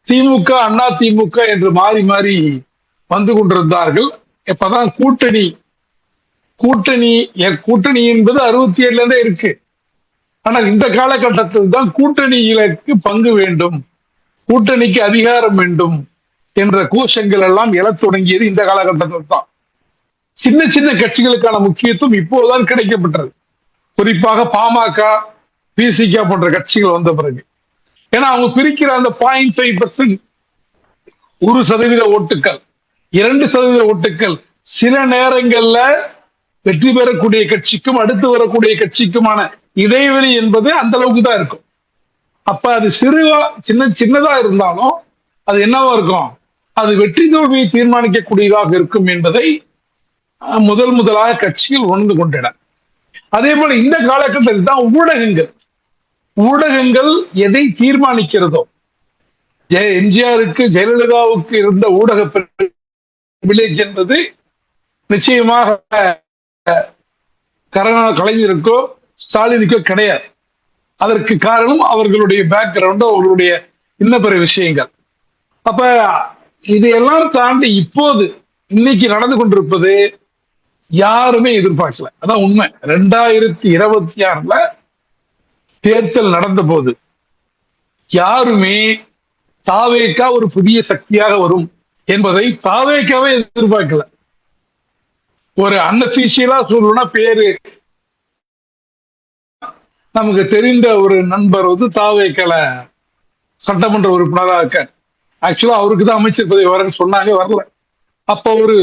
திமுக அண்ணா திமுக என்று மாறி மாறி வந்து கொண்டிருந்தார்கள். இப்பதான் கூட்டணி கூட்டணி என்பது 67 இருந்தே இருக்கு. ஆனால் இந்த காலகட்டத்தில் தான் கூட்டணிகளுக்கு பங்கு வேண்டும், கூட்டணிக்கு அதிகாரம் வேண்டும் என்ற கோஷங்கள் எல்லாம் எழத் தொடங்கியது இந்த காலகட்டத்தில் தான். சின்ன சின்ன கட்சிகளுக்கான முக்கியத்துவம் இப்போதுதான் கிடைக்கப்பட்டது. குறிப்பாக பாமக, பிசிக போன்ற கட்சிகள் வந்த பிறகு. ஏன்னா அவங்க பிரிக்கிற அந்த 0.5%, 1% ஓட்டுக்கள், 2% ஓட்டுக்கள் சில நேரங்கள்ல வெற்றி பெறக்கூடிய கட்சிக்கும் அடுத்து வரக்கூடிய கட்சிக்குமான இடைவெளி என்பது அந்த அளவுக்கு தான் இருக்கும். அப்ப அது சின்னதா இருந்தாலும் அது என்னவா இருக்கும், அது வெற்றி தோல்வியை தீர்மானிக்கக்கூடியதாக இருக்கும் என்பதை முதலாக கட்சிகள் உணர்ந்து கொண்டன. அதே போல இந்த காலகட்டத்தில் தான் ஊடகங்கள் எதை தீர்மானிக்கிறதோ, எம்ஜிஆருக்கு ஜெயலலிதாவுக்கு இருந்த ஊடக பிரிவிலேஜ் என்பது நிச்சயமாக கலைஞருக்கோ ஸ்டாலினுக்கோ கிடையாது. அதற்கு காரணம் அவர்களுடைய பேக்ரவுண்ட், அவர்களுடைய இன்ன பிற விஷயங்கள். அப்ப இதையெல்லாம் தாண்டி இப்போது இன்னைக்கு நடந்து கொண்டிருப்பது யாருமே எதிர்பார்க்கல. அதான் உண்மை. 2026 தேர்தல் நடந்த போது யாருமே தாவேகா ஒரு புதிய சக்தியாக வரும் என்பதை தாவேகாவே எதிர்பார்க்கல. ஒரு அன்அபிஷியலா சொல்லணும்னா பேரு நமக்கு தெரிந்த ஒரு நண்பர் தாவேகல சட்டமன்ற உறுப்பினராக இருக்க. ஆக்சுவலா அவருக்கு தான் அமைச்சர் பதவி வரேன்னு சொன்னாங்க, வரல. அப்ப ஒரு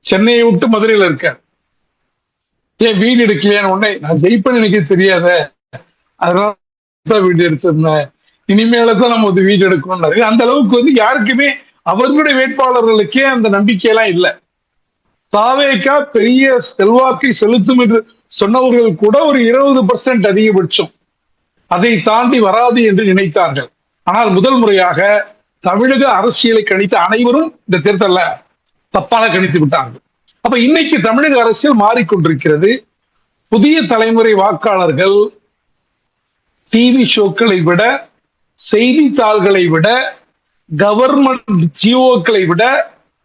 சென்னையை விட்டு மதுரையில இருக்கார். ஏன் வீடு எடுக்கலையான்னு உடனே நான் ஜெயிப்பேன்னு எனக்கு தெரியாத, அதனால வீடு எடுத்திருந்தேன், இனிமேலதான் நம்ம வீடு எடுக்கணும். அந்த அளவுக்கு யாருக்குமே அவர்களுடைய வேட்பாளர்களுக்கே அந்த நம்பிக்கையெல்லாம் இல்லை. தாவேகா பெரிய செல்வாக்கை செலுத்தும் என்று சொன்னவர்கள் கூட ஒரு 20% அதிகபட்சம், அதை தாண்டி வராது என்று நினைத்தார்கள். ஆனால் முதல் முறையாக தமிழக அரசியலை கணித்த அனைவரும் இந்த தேர்தல்ல தப்பாக கணித்து விட்டார்கள். அப்ப இன்னைக்கு தமிழக அரசியல் மாறிக்கொண்டிருக்கிறது. புதிய தலைமுறை வாக்காளர்கள் டிவி ஷோக்களை விட, செய்தித்தாள்களை விட, கவர்மெண்ட் ஜிஓக்களை விட,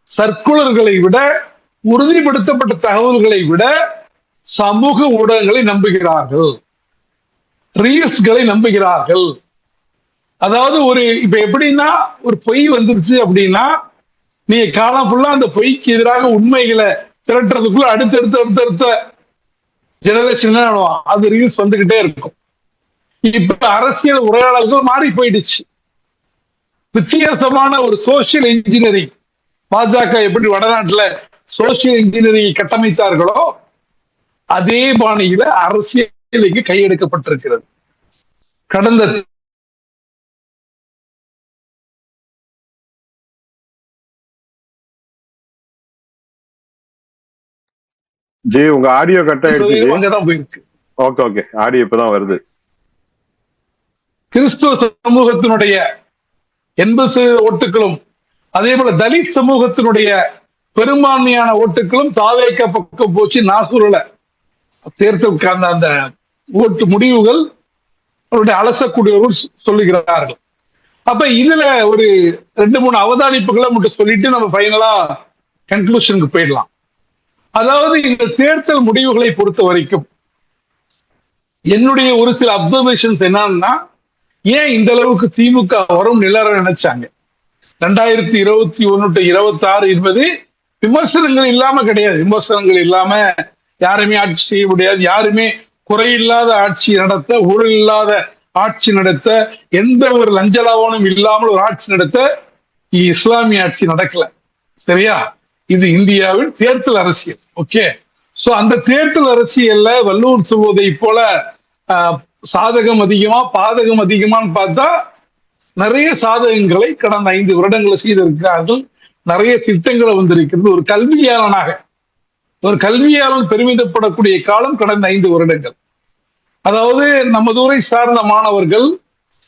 சர்க்குலர்களை விட, உறுதிப்படுத்தப்பட்ட தகவல்களை விட சமூக ஊடகங்களை நம்புகிறார்கள், ரீல்ஸ்களை நம்புகிறார்கள். அதாவது இப்ப எப்படின்னா, ஒரு பொய் வந்துருச்சு அப்படின்னா நீங்க காலம் ஃபுல்லா அந்த பொய்க்கு எதிராக உண்மைகளை திரட்டுறதுக்குள்ள அடுத்தடுத்த ஜெனரேஷன் அது ரீல்ஸ் வந்துகிட்டே இருக்கும். இப்ப அரசியல் உரையாடல்கள் மாறி போயிடுச்சு. வித்தியாசமான ஒரு சோசியல் இன்ஜினியரிங், பாஜக எப்படி வடநாட்டுல சோசியல் இன்ஜினியரிங் கட்டமைத்தார்களோ அதே பாணியில அரசியலுக்கு கையெடுக்கப்பட்டிருக்கிறது. கடந்த ஜி உங்க ஆடியோ கட் ஆயிடுச்சு. அங்கதான் போயிருக்கு. ஓகே ஆடியோ இப்பதான் வருது. கிறிஸ்துவ சமூகத்தினுடைய 80% ஓட்டுகளும், அதே போல தலித் சமூகத்தினுடைய பெரும்பான்மையான ஓட்டுகளும் தாவேக பக்கம் போச்சு. நாசூரில் தேர்தலுக்கான அந்த ஓட்டு முடிவுகள் அவருடைய அலசக்கூடியவர்கள் சொல்லுகிறார்கள். அப்ப இதுல ஒரு 2-3 அவதானிப்புகளை மட்டும் சொல்லிட்டு நம்ம ஃபைனலா கன்க்ளூஷனுக்கு போயிடலாம். அதாவது இந்த தேர்தல் முடிவுகளை பொறுத்த வரைக்கும் என்னுடைய ஒரு சில அப்சர்வேஷன்ஸ் என்னன்னா, ஏன் இந்த அளவுக்கு திமுக வரும் எல்லாரும் நினைச்சாங்க. 2021 to 26 என்பது விமர்சனங்கள் இல்லாம கிடையாது. விமர்சனங்கள் இல்லாம யாருமே ஆட்சி செய்ய முடியாது. யாருமே குறையில்லாத ஆட்சி நடத்த, ஊழல் இல்லாத ஆட்சி நடத்த, எந்த ஒரு லஞ்சலாவணம் இல்லாமல் ஒரு ஆட்சி நடத்த இஸ்லாமிய ஆட்சி நடக்கல. சரியா? இது இந்தியாவின் தேர்தல் அரசியல். ஓகே, சோ அந்த தேர்தல் அரசியல்ல வள்ளுவர் சொல்வதை போல சாதகம் அதிகமா பாதகம் அதிகமான்னு பார்த்தா நிறைய சாதகங்களை கடந்த 5 வருடங்களை செய்திருக்கிறார்கள். நிறைய திட்டங்களை வந்திருக்கிறது. ஒரு கல்வியாளன் பெருமிதப்படக்கூடிய காலம் கடந்த 5 வருடங்கள். அதாவது நமது ஊரை சார்ந்த மாணவர்கள்,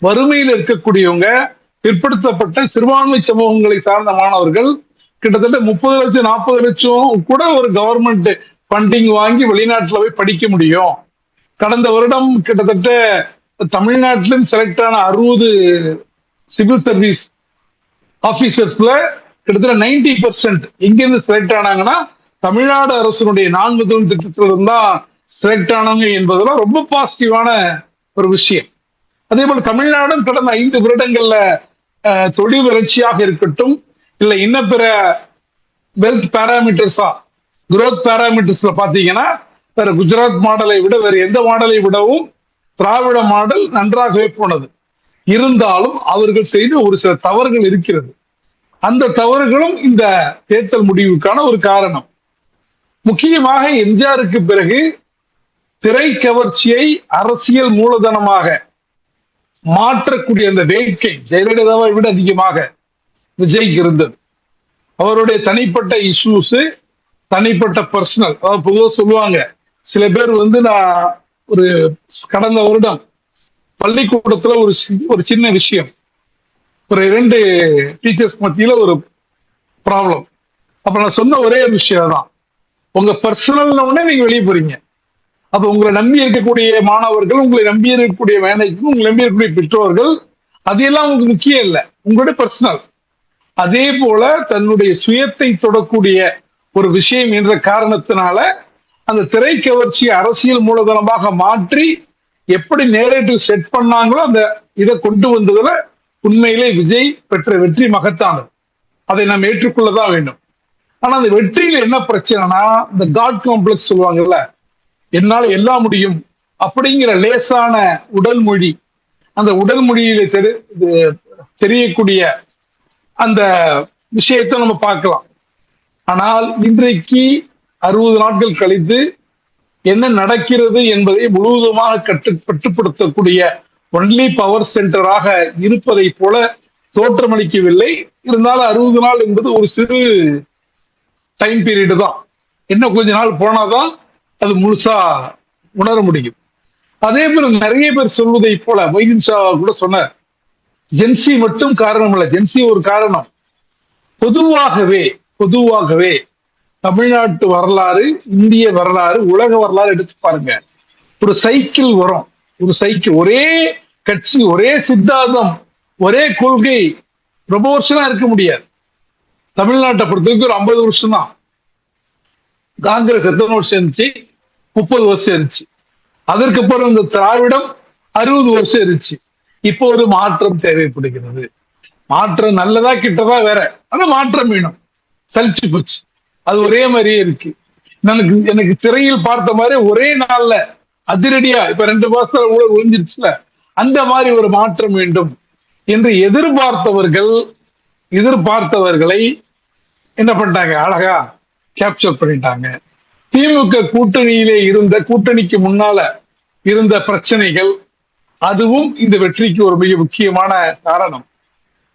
வறுமையில் இருக்கக்கூடியவங்க, பிற்படுத்தப்பட்ட சிறுபான்மை சமூகங்களை சார்ந்த மாணவர்கள் கிட்டத்தட்ட 30 லட்சம் 40 லட்சம் கூட ஒரு கவர்மெண்ட் ஃபண்டிங் வாங்கி வெளிநாட்டுல போய் படிக்க முடியும். கடந்த வருடம் கிட்டத்தட்ட தமிழ்நாட்டிலும் செலக்ட் ஆன 60 சிவில் சர்வீஸ் ஆபீசர்ஸ்ல கிட்டத்தட்ட 90% எங்கிருந்து செலக்ட் ஆனாங்கன்னா தமிழ்நாடு அரசினுடைய 4 திட்டத்தில் இருந்தா செலக்ட் ஆனாங்க என்பதெல்லாம் ரொம்ப பாசிட்டிவான ஒரு விஷயம். அதே போல தமிழ்நாடும் கடந்த 5 வருடங்கள்ல தொழில் வளர்ச்சியாக இருக்கட்டும், இல்ல இன்னும் பிற வெல்த் பேராமீட்டர்ஸா குரோத் பேராமீட்டர்ஸ்ல பாத்தீங்கன்னா வேற குஜராத் மாடலை விட வேற எந்த மாடலை விடவும் திராவிட மாடல் நன்றாகவே போனது. இருந்தாலும் அவர்கள் செய்த ஒரு சில தவறுகள் இருக்கிறது. அந்த தவறுகளும் இந்த தேர்தல் முடிவுக்கான ஒரு காரணம். முக்கியமாக எம்ஜிஆருக்கு பிறகு திரை கவர்ச்சியை அரசியல் மூலதனமாக மாற்றக்கூடிய அந்த வேட்கை ஜெயலலிதாவை விட அதிகமாக விஜய்க்கு இருந்தது. அவருடைய தனிப்பட்ட இஷ்யூஸ், தனிப்பட்ட பர்சனல், அதாவது பொதுவாக சொல்லுவாங்க சில பேர் நான் ஒரு கடந்த வருடம் பள்ளிக்கூடத்துல ஒரு சின்ன விஷயம், ஒரு 2 டீச்சர்ஸ் மத்தியில ஒரு ப்ராப்ளம். அப்ப நான் சொன்ன ஒரே விஷயம் தான், உங்க பர்சனல் உடனே நீங்க வெளியே போறீங்க. அப்ப உங்களை நம்பி இருக்கக்கூடிய மாணவர்கள், உங்களை நம்பி இருக்கக்கூடிய மேனேஜர், உங்களை நம்பி இருக்கக்கூடிய பெற்றோர்கள், அதெல்லாம் உங்களுக்கு முக்கியம் இல்லை, உங்களுடைய பர்சனல். அதே போல தன்னுடைய சுயத்தை தொடக்கூடிய ஒரு விஷயம் என்ற காரணத்தினால அந்த திரை கவர்ச்சி அரசியல் மூலதனமாக மாற்றி எப்படி நேரேட்டிவ் செட் பண்ணாங்களோ அந்த இதை கொண்டு வந்ததுல உண்மையிலே விஜய் பெற்ற வெற்றி மகத்தானது. அதை நாம் ஏற்றுக்கொள்ளதான் வேண்டும். ஆனா அந்த வெற்றியில என்ன பிரச்சனைனா, இந்த காட் காம்ப்ளெக்ஸ் சொல்லுவாங்கல்ல, என்னால எல்லாம் முடியும் அப்படிங்கிற லேசான உடல் மொழி, அந்த உடல் மொழியில தெரியக்கூடிய அந்த விஷயத்தை நம்ம பார்க்கலாம். ஆனால் இன்றைக்கு 60 நாட்கள் கழித்து என்ன நடக்கிறது என்பதை முழுவதுமாக கட்டுப்படுத்தக்கூடிய ஒன்லி பவர் சென்டராக இருப்பதை போல தோற்றமளிக்கவில்லை. இருந்தாலும் 60 நாள் என்பது ஒரு சிறு டைம் பீரியடு தான். இன்னும் கொஞ்ச நாள் போனாதான் அது முழுசா உணர முடியும். அதே போல நிறைய பேர் சொல்வதை போல மொய்தீன் ஷா கூட சொன்னார், ஜென்சி மட்டும் காரணம் இல்ல, ஜென்சி ஒரு காரணம். பொதுவாகவே தமிழ்நாட்டு வரலாறு, இந்திய வரலாறு, உலக வரலாறு எடுத்து பாருங்க. ஒரு சைக்கிள் வரும், ஒரு சைக்கிள், ஒரே கட்சி, ஒரே சித்தாந்தம், ஒரே கொள்கை ரொம்ப வருஷம் இருக்க முடியாது. தமிழ்நாட்டை பொறுத்தவரைக்கும் ஒரு 50 வருஷம் தான். காங்கிரஸ் எத்தனை வருஷம் இருந்துச்சு? 30 வருஷம் இருந்துச்சு. அதற்கப்புறம் இந்த திராவிடம் 60 வருஷம் இருந்துச்சு. இப்போ ஒரு மாற்றம் தேவைப்படுகிறது. மாற்றம் நல்லதா கிட்டதா வேற, ஆனா மாற்றம் வேணும். சலிச்சு போச்சு, அது ஒரே மாதிரியே இருக்கு. எனக்கு திரையில் பார்த்த மாதிரி ஒரே நாள்ல அதிரடியா இப்ப 2 மாசத்துல ஊழல் ஒழிஞ்சிருச்சுல, அந்த மாதிரி ஒரு மாற்றம் வேண்டும் என்று எதிர்பார்த்தவர்களை என்ன பண்ணிட்டாங்க, அழகா கேப்சர் பண்ணிட்டாங்க. திமுக கூட்டணியிலே இருந்த, கூட்டணிக்கு முன்னால இருந்த பிரச்சனைகள், அதுவும் இந்த வெற்றிக்கு ஒரு மிக முக்கியமான காரணம்.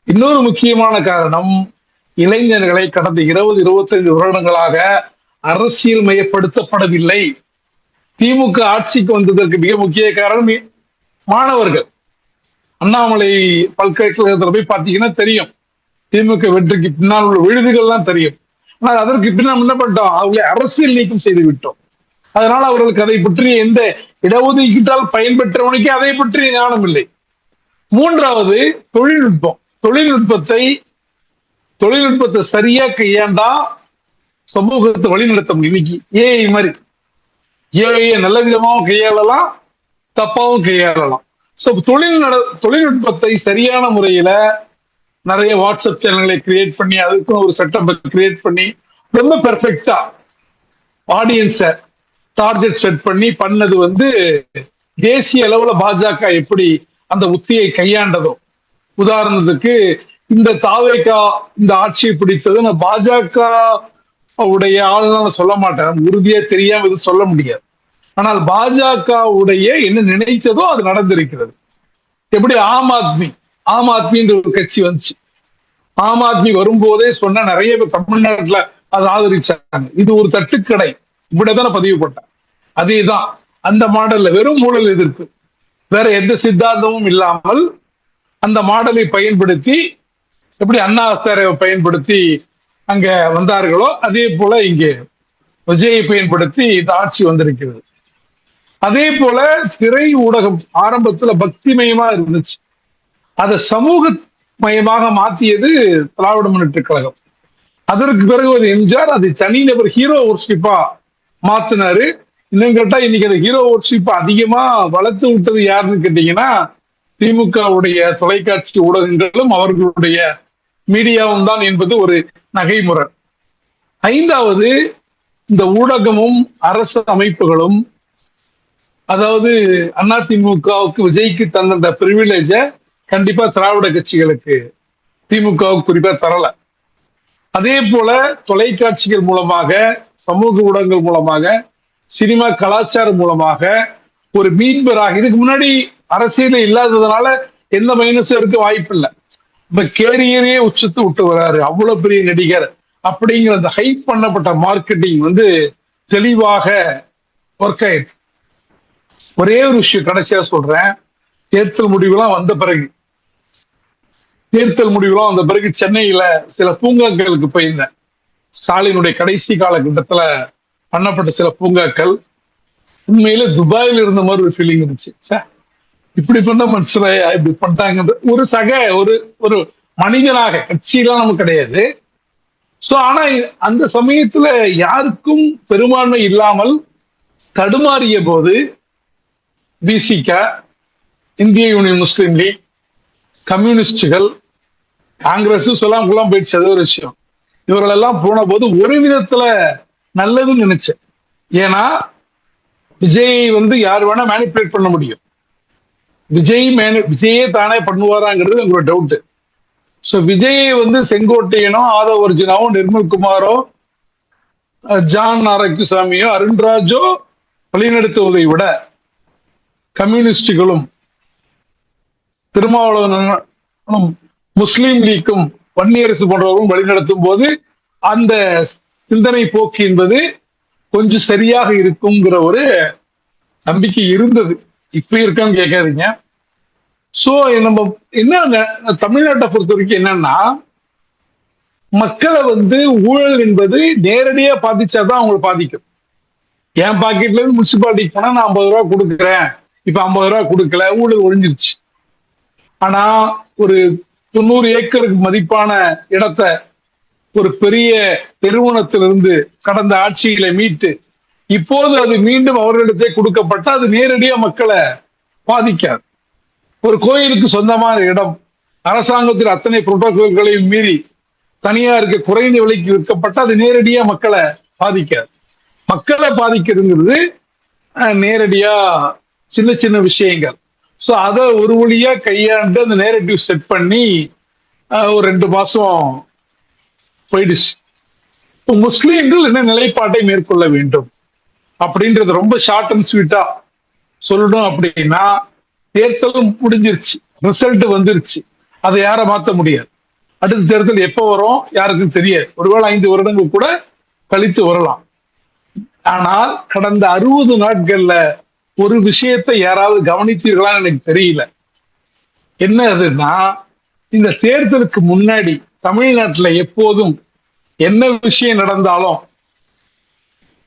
இன்னொரு முக்கியமான காரணம், இளைஞர்களை கடந்த 20-25 வருடங்களாக அரசியல் மயப்படுத்தப்படவில்லை. திமுக ஆட்சிக்கு வந்ததற்கு மிக முக்கிய காரணம் மாணவர்கள். அண்ணாமலை பல்கலைக்கழகத்தில் போய் பார்த்தீங்கன்னா தெரியும், திமுக வெற்றிக்கு பின்னால் உள்ள விழுதுகள்லாம் தெரியும். ஆனால் அதற்கு பின்னால் என்ன பண்ணிட்டோம், அவர்களை அரசியல் நீக்கம் செய்து விட்டோம். அதனால அவர்களுக்கு அதை பற்றிய எந்த இடஒதுக்கீட்டால் பயன்பெற்றவனுக்கு அதை பற்றிய ஞானம் இல்லை. மூன்றாவது தொழில்நுட்பம். தொழில்நுட்பத்தை சரியா கையாண்டா சமூகத்தை வழிநடத்த முடியும். இன்னைக்கு ஏஐ மாதிரி, ஏஐ நல்ல விதமாகவும் கையாளலாம், தப்பாவும் கையாளலாம். தொழில்நுட்பத்தை சரியான முறையில நிறைய வாட்ஸ்அப் சேனல்களை கிரியேட் பண்ணி, அதுக்கும் ஒரு செட்டப் கிரியேட் பண்ணி, ரொம்ப பெர்ஃபெக்டா ஆடியன்ஸை டார்கெட் செட் பண்ணி பண்ணது தேசிய அளவுல பாஜக எப்படி அந்த உத்தியை கையாண்டதோ. உதாரணத்துக்கு இந்த தாவேகா இந்த ஆட்சியை பிடித்தது நான் பாஜக உடைய ஆளுநர் சொல்ல மாட்டேன், உறுதியா தெரியாம இது சொல்ல முடியாது. ஆனால் பாஜக உடைய என்ன நினைத்ததோ அது நடந்திருக்கிறது. எப்படி ஆம் ஆத்மின்ற ஒரு கட்சி வந்துச்சு. ஆம் ஆத்மி வரும்போதே சொன்ன நிறைய பேர் தமிழ்நாட்டுல அதை ஆதரிச்சாங்க. இது ஒரு தட்டுக்கடை, இப்படிதான் பதிவு போட்டேன். அதேதான் அந்த மாடல்ல வெறும் ஊழல் எதிர்ப்பு, வேற எந்த சித்தாந்தமும் இல்லாமல் அந்த மாடலை பயன்படுத்தி, எப்படி அண்ணா சாரை பயன்படுத்தி அங்க வந்தார்களோ அதே போல இங்கே விஜயை பயன்படுத்தி இந்த ஆட்சி வந்திருக்கிறது. அதே போல திரை ஊடகம் ஆரம்பத்துல பக்திமயமா இருந்துச்சு. அதை மையமாக மாற்றியது திராவிட முன்னேற்ற கழகம். அதற்கு பிறகு ஒரு எம்ஜிஆர் அதை தனிநபர் ஹீரோ ஒர்ஷிப்பா மாத்தினாரு. இன்னும் கேட்டா இன்னைக்கு அந்த ஹீரோ ஒர்ஷிப்பா அதிகமா வளர்த்து விட்டது யாருன்னு கேட்டீங்கன்னா திமுகவுடைய தொலைக்காட்சி ஊடகங்களும் அவர்களுடைய மீடியாவும் தான் என்பது ஒரு நகைமுறை. ஐந்தாவது, இந்த ஊடகமும் அரசு அமைப்புகளும், அதாவது அதிமுகவுக்கு விஜய்க்கு தந்த பிரிவிலேஜ கண்டிப்பா திராவிட கட்சிகளுக்கு திமுகவுக்கு குறிப்பா தரல. அதே போல தொலைக்காட்சிகள் மூலமாக, சமூக ஊடகங்கள் மூலமாக, சினிமா கலாச்சாரம் மூலமாக ஒரு மீன்பராக, இதுக்கு முன்னாடி அரசியல இல்லாததுனால எந்த மைனஸும் இருக்க வாய்ப்பு இல்லை. இப்ப கேரியரையே உச்சத்து விட்டு வர்றாரு, அவ்வளவு பெரிய நடிகர் அப்படிங்கிற அந்த ஹைப் பண்ணப்பட்ட மார்க்கெட்டிங் தெளிவாக ஒர்க் ஆயிடுச்சு. ஒரே ஒரு விஷயம் கடைசியா சொல்றேன். தேர்தல் முடிவுலாம் வந்த பிறகு சென்னையில சில பூங்காக்களுக்கு போயிருந்தேன். ஸ்டாலினுடைய கடைசி காலகட்டத்துல பண்ணப்பட்ட சில பூங்காக்கள் உண்மையில துபாயில இருந்த மாதிரி ஒரு ஃபீலிங் இருந்துச்சு. இப்படி பண்ண மனுஷன இப்படி பண்ணிட்டாங்க. ஒரு ஒரு மனிதனாக, கட்சியெல்லாம் நமக்கு கிடையாது. சோ ஆனா அந்த சமயத்துல யாருக்கும் பெரும்பான்மை இல்லாமல் தடுமாறிய போது விசிக, இந்திய யூனியன் முஸ்லீம் லீக், கம்யூனிஸ்டுகள், காங்கிரஸ் சொல்லாம் போயிடுச்சு. அது ஒரு விஷயம். இவர்கள் எல்லாம் போன போது ஒரு விதத்துல நல்லதுன்னு நினைச்சேன். ஏன்னா விஜய் யார் வேணா மேனிபுலேட் பண்ண முடியும். விஜயே தானே பண்ணுவாராங்கிறது எங்களோட டவுட். சோ விஜயை செங்கோட்டையனோ, ஆதவ அர்ஜுனாவோ, நிர்மல்குமாரோ, ஜான் நாராயணசாமியோ, அருண்ராஜோ வழிநடத்துவதை விட கம்யூனிஸ்டுகளும் திருமாவளவனும் முஸ்லீம் லீக்கும் வன்னியரசு போன்றவர்களும் வழிநடத்தும் போது அந்த சிந்தனை போக்கு என்பது கொஞ்சம் சரியாக இருக்குங்கிற ஒரு நம்பிக்கை இருந்தது. இப்ப இருக்கான்னு கேட்காதீங்க. சோ நம்ம என்ன தமிழ்நாட்டை பொறுத்த வரைக்கும் என்னன்னா, மக்களை ஊழல் என்பது நேரடியா பாதிச்சாதான் அவங்களை பாதிக்கும். என் பாக்கெட்ல இருந்து முனிசிபாலிட்டிக்கு போனா நான் 50 ரூபா கொடுக்குறேன், இப்ப 50 ரூபா கொடுக்கல, ஊழல் ஒழிஞ்சிருச்சு. ஆனா ஒரு 90 ஏக்கருக்கு மதிப்பான இடத்தை ஒரு பெரிய நிறுவனத்திலிருந்து கடந்த ஆட்சியில மீட்டு இப்போது அது மீண்டும் அவர்களிடத்தே கொடுக்கப்பட்ட அது நேரடியா மக்களை பாதிக்காது. ஒரு கோயிலுக்கு சொந்தமான இடம் அரசாங்கத்தில் அத்தனை புரோட்டோகால்களையும் மீறி தனியாருக்கு குறைந்த விலைக்கு விற்கப்பட்ட அது நேரடியா மக்களை பாதிக்காது. மக்களை பாதிக்கிறதுங்கிறது நேரடியா சின்ன சின்ன விஷயங்கள். சோ அதை ஒரு வழியா கையாண்டு அந்த நேரட்டிவ் செட் பண்ணி ஒரு 2 மாசம் போயிடுச்சு. முஸ்லீம்கள் என்ன நிலைப்பாட்டை மேற்கொள்ள வேண்டும் அப்படின்றது ரொம்ப ஷார்ட் அண்ட் ஸ்வீட்டா சொல்லணும் அப்படின்னா, தேர்தலும் முடிஞ்சிருச்சு, ரிசல்ட் வந்துருச்சு, அதை யார மாத்த முடியாது. அடுத்த தேர்தல் எப்ப வரும் யாருக்கும் தெரியாது. ஒருவேளை 5 வருடங்கள் கூட கழித்து வரலாம். ஆனால் கடந்த 60 நாட்கள்ல ஒரு விஷயத்தை யாராவது கவனித்தீர்களான்னு எனக்கு தெரியல. என்ன அதுன்னா, இந்த தேர்தலுக்கு முன்னாடி தமிழ்நாட்டுல எப்போதும் என்ன விஷயம் நடந்தாலும்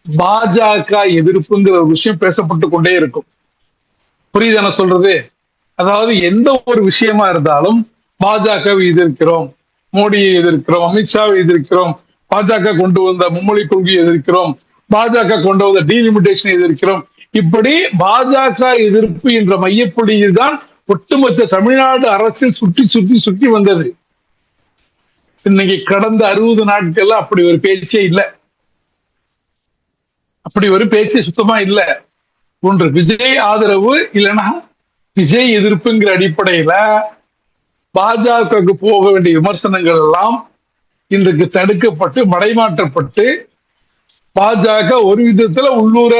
பாஜக எதிர்ப்புங்கிற ஒரு விஷயம் பேசப்பட்டு கொண்டே இருக்கும். புரியுது என்ன சொல்றது? அதாவது எந்த ஒரு விஷயமா இருந்தாலும் பாஜகவை எதிர்க்கிறோம், மோடியை எதிர்க்கிறோம், அமித்ஷாவை எதிர்க்கிறோம், பாஜக கொண்டு வந்த மும்மொழி கொள்கையை எதிர்க்கிறோம், பாஜக கொண்டு வந்த டீலிமிட்டேஷனை எதிர்க்கிறோம். இப்படி பாஜக எதிர்ப்பு என்ற மையப்புள்ளியில் தான் ஒட்டுமொத்த தமிழ்நாடு அரசியல் சுற்றி சுற்றி சுற்றி வந்தது. இன்னைக்கு கடந்த 60 நாட்கள்ல அப்படி ஒரு பேச்சே இல்லை. அப்படி ஒரு பேச்சே சுத்தமா இல்லை. ஒன்று விஜய் ஆதரவு, இல்லைன்னா விஜய் எதிர்ப்புங்கிற அடிப்படையில பாஜகவுக்கு போக வேண்டிய விமர்சனங்கள் எல்லாம் இன்றைக்கு தடுக்கப்பட்டு மடைமாற்றப்பட்டு பாஜக ஒரு விதத்துல உள்ளூர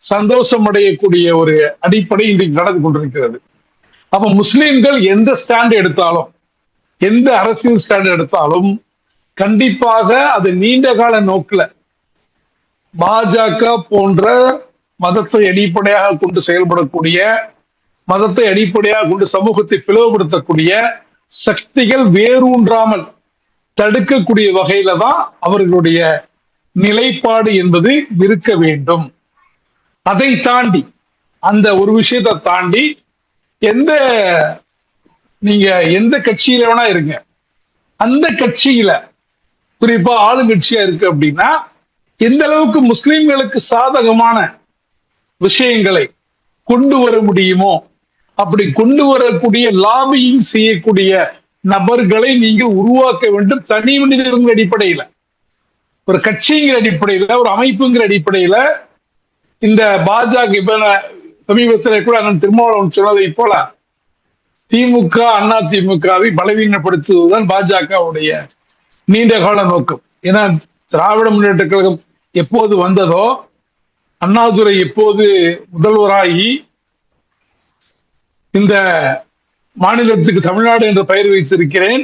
சந்தோஷம் அடையக்கூடிய ஒரு அடிப்படை இன்றைக்கு நடந்து கொண்டிருக்கிறது. அப்ப முஸ்லிம்கள் எந்த ஸ்டாண்ட் எடுத்தாலும், எந்த அரசியல் ஸ்டாண்ட் எடுத்தாலும் கண்டிப்பாக அது நீண்ட கால நோக்கில பாஜக போன்ற மதத்தை அடிப்படையாக கொண்டு செயல்படக்கூடிய, மதத்தை அடிப்படையாக கொண்டு சமூகத்தை பிளவுபடுத்தக்கூடிய சக்திகள் வேரூன்றாமல் தடுக்கக்கூடிய வகையில தான் அவர்களுடைய நிலைப்பாடு என்பது இருக்க வேண்டும். அதை தாண்டி, அந்த ஒரு விஷயத்தை தாண்டி எந்த நீங்க எந்த கட்சியில வேணா இருங்க, அந்த கட்சியில குறிப்பா ஆளுங்கட்சியா இருக்கு அப்படின்னா எந்த அளவுக்கு முஸ்லிம்களுக்கு சாதகமான விஷயங்களை கொண்டு வர முடியுமோ அப்படி கொண்டு வரக்கூடிய லாபியிங் செய்யக்கூடிய நபர்களை நீங்கள் உருவாக்க வேண்டும். தனி மனிதர்கள் அடிப்படையில, ஒரு கட்சிங்கிற அடிப்படையில, ஒரு அமைப்புங்கிற அடிப்படையில. இந்த பாஜக இப்ப சமீபத்தில் கூட அண்ணன் திருமாவளவன் சொன்னதை போல திமுக அண்ணா திமுகவை பலவீனப்படுத்துவதுதான் பாஜகவுடைய நீண்ட கால நோக்கம். ஏன்னா திராவிட முன்னேற்ற கழகம் எப்போது வந்ததோ, அண்ணாதுரை எப்போது முதல்வராகி இந்த மாநிலத்துக்கு தமிழ்நாடு என்ற பெயர் வைத்திருக்கிறேன்,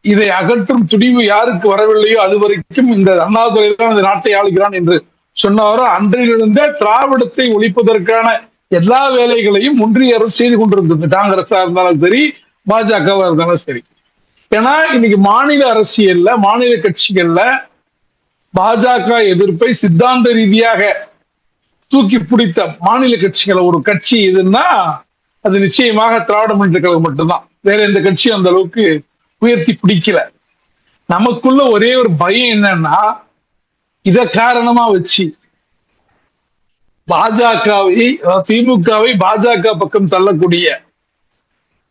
இதை அகற்றும் துணிவு யாருக்கு வரவில்லையோ அது வரைக்கும் இந்த அண்ணாதுரை தான் இந்த நாட்டை ஆளுகிறான் என்று சொன்னாரோ, அன்றிலிருந்தே திராவிடத்தை ஒழிப்பதற்கான எல்லா வேலைகளையும் ஒன்றிய அரசு செய்து கொண்டிருந்தது. காங்கிரஸா இருந்தாலும் சரி, பாஜகவா இருந்தாலும் சரி. ஏன்னா இன்னைக்கு மாநில அரசியல்ல, மாநில கட்சிகள்ல பாஜக எதிர்ப்பை சித்தாந்த ரீதியாக தூக்கி பிடித்த மாநில கட்சிகளை ஒரு கட்சி எதுன்னா அது நிச்சயமாக திராவிட முன்னேற்ற கழகம் மட்டும்தான். வேற எந்த கட்சியும் அந்த அளவுக்கு உயர்த்தி பிடிக்கல. நமக்குள்ள ஒரே ஒரு பயம் என்னன்னா, இத காரணமா வச்சு பாஜகவை, திமுகவை பாஜக பக்கம் தள்ளக்கூடிய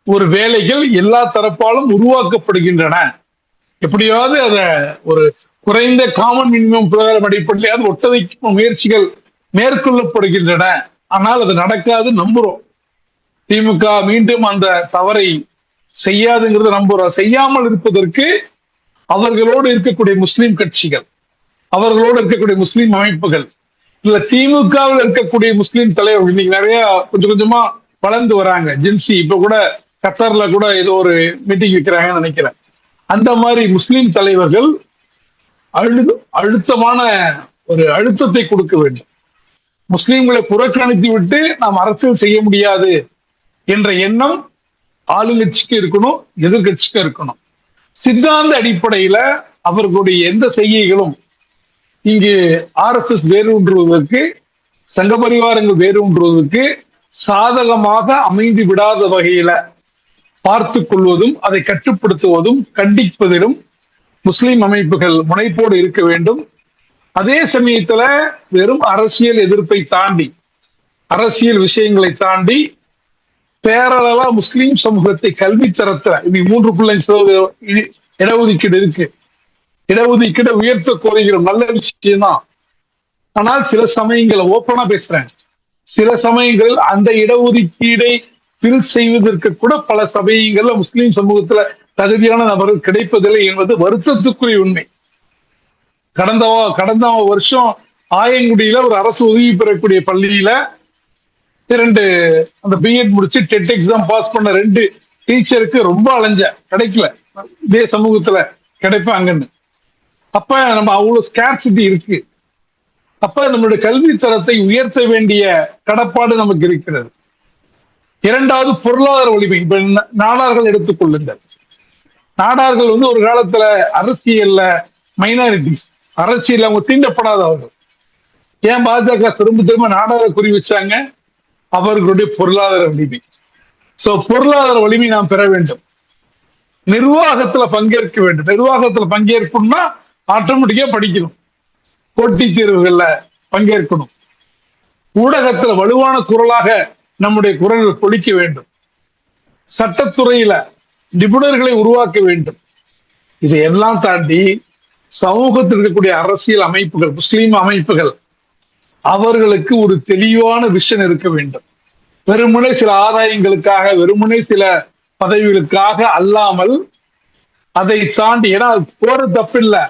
ஒரு வேலைகள் எல்லா தரப்பாலும் உருவாக்கப்படுகின்றன. எப்படியாவது அத ஒரு குறைந்த காமன் மினிமம் பிரகாரம் அடிப்படையில் ஒட்டவைக்கும் முயற்சிகள் மேற்கொள்ளப்படுகின்றன. ஆனால் அது நடக்காது நம்புறோம். திமுக மீண்டும் அந்த தவறை செய்யாதுங்கிறத நம்புறோம். செய்யாமல் இருப்பதற்கு அவர்களோடு இருக்கக்கூடிய முஸ்லிம் கட்சிகள், அவர்களோடு இருக்கக்கூடிய முஸ்லிம் அமைப்புகள், இல்ல திமுகவில் இருக்கக்கூடிய முஸ்லிம் தலைவர்கள் இன்னைக்கு நிறைய கொஞ்சம் கொஞ்சமா வளர்ந்து வராங்க. ஜென்சி இப்ப கூட கத்தார்ல கூட ஏதோ ஒரு மீட்டிங் வைக்கிறாங்கன்னு நினைக்கிறேன். அந்த மாதிரி முஸ்லிம் தலைவர்கள் அழுத்தமான ஒரு அழுத்தத்தை கொடுக்க வேண்டும். முஸ்லிம்களை புறக்கணித்து விட்டு நாம் அரசியல் செய்ய முடியாது என்ற எண்ணம் ஆளுங்கட்சிக்கு இருக்கணும், எதிர்கட்சிக்கு இருக்கணும். சித்தாந்த அடிப்படையில அவர்களுடைய எந்த செய்கைகளும் இங்கு RSS வேரூன்றுவதற்கு, சங்க பரிவாரங்கள் வேரூன்றுவதற்கு சாதகமாக அமைந்து விடாத வகையில பார்த்துக் கொள்வதும், அதை கட்டுப்படுத்துவதும், கண்டிப்பதிலும் முஸ்லிம் அமைப்புகள் முனைப்போடு இருக்க வேண்டும். அதே சமயத்துல வெறும் அரசியல் எதிர்ப்பை தாண்டி, அரசியல் விஷயங்களை தாண்டி பேரளவா முஸ்லிம் சமூகத்தை கல்வி தரத்துல 3.5% இடஒதுக்கீடு இருக்கு. இடஒதுக்கீடு உயர்த்த கோருகிறோம், நல்ல விஷயம் தான். ஆனால் சில சமயங்கள் ஓப்பனா பேசுறேன், சில சமயங்களில் அந்த இடஒதுக்கீடை பில் செய்வதற்கு கூட பல சமயங்கள்ல முஸ்லிம் சமூகத்துல தகுதியான நபர்கள் கிடைப்பதில்லை என்பது வருத்தத்துக்குரிய உண்மை. கடந்த வருஷம் ஆயங்குடியில ஒரு அரசு உதவி பெறக்கூடிய பள்ளியில 2 அந்த பிஎட் முடிச்சு டெட் எக்ஸாம் பாஸ் பண்ண 2 டீச்சருக்கு ரொம்ப அலைஞ்ச, கிடைக்கல. இதே சமூகத்துல கிடைப்பாங்கன்னு. அப்ப நம்ம அவ்வளவு ஸ்கேர்சிட்டி இருக்கு. அப்ப நம்மளுடைய கல்வி தரத்தை உயர்த்த வேண்டிய கடப்பாடு நமக்கு இருக்கிறது. இரண்டாவது பொருளாதார வலிமை. இப்ப நாடார்கள் எடுத்துக்கொள்ளுங்கள். நாடார்கள் ஒரு காலத்துல அரசியல்ல மைனாரிட்டிஸ், அரசியல் அவங்க தீண்டப்படாதவர்கள். ஏன் பாஜக திரும்ப நாடார குறி வச்சாங்க? அவர்களுடைய பொருளாதார வலிமை. சோ பொருளாதார வலிமை நாம் பெற வேண்டும். நிர்வாகத்துல பங்கேற்க வேண்டும். நிர்வாகத்துல பங்கேற்கணும்னா ஆட்டோமேட்டிக்கா படிக்கணும், போட்டித் தேர்வுகள்ல பங்கேற்கணும், ஊடகத்துல வலுவான குரலாக நம்முடைய குரல் பொழிக்க வேண்டும், சட்டத்துறையில நிபுணர்களை உருவாக்க வேண்டும். இதையெல்லாம் தாண்டி சமூகத்தில் இருக்கக்கூடிய அரசியல் அமைப்புகள், முஸ்லீம் அமைப்புகள், அவர்களுக்கு ஒரு தெளிவான விஷன் இருக்க வேண்டும். வெறுமனே சில ஆதாயங்களுக்காக, வெறுமனே சில பதவிகளுக்காக அல்லாமல் அதை தாண்டி, ஏன்னா போற தப்பில்லை,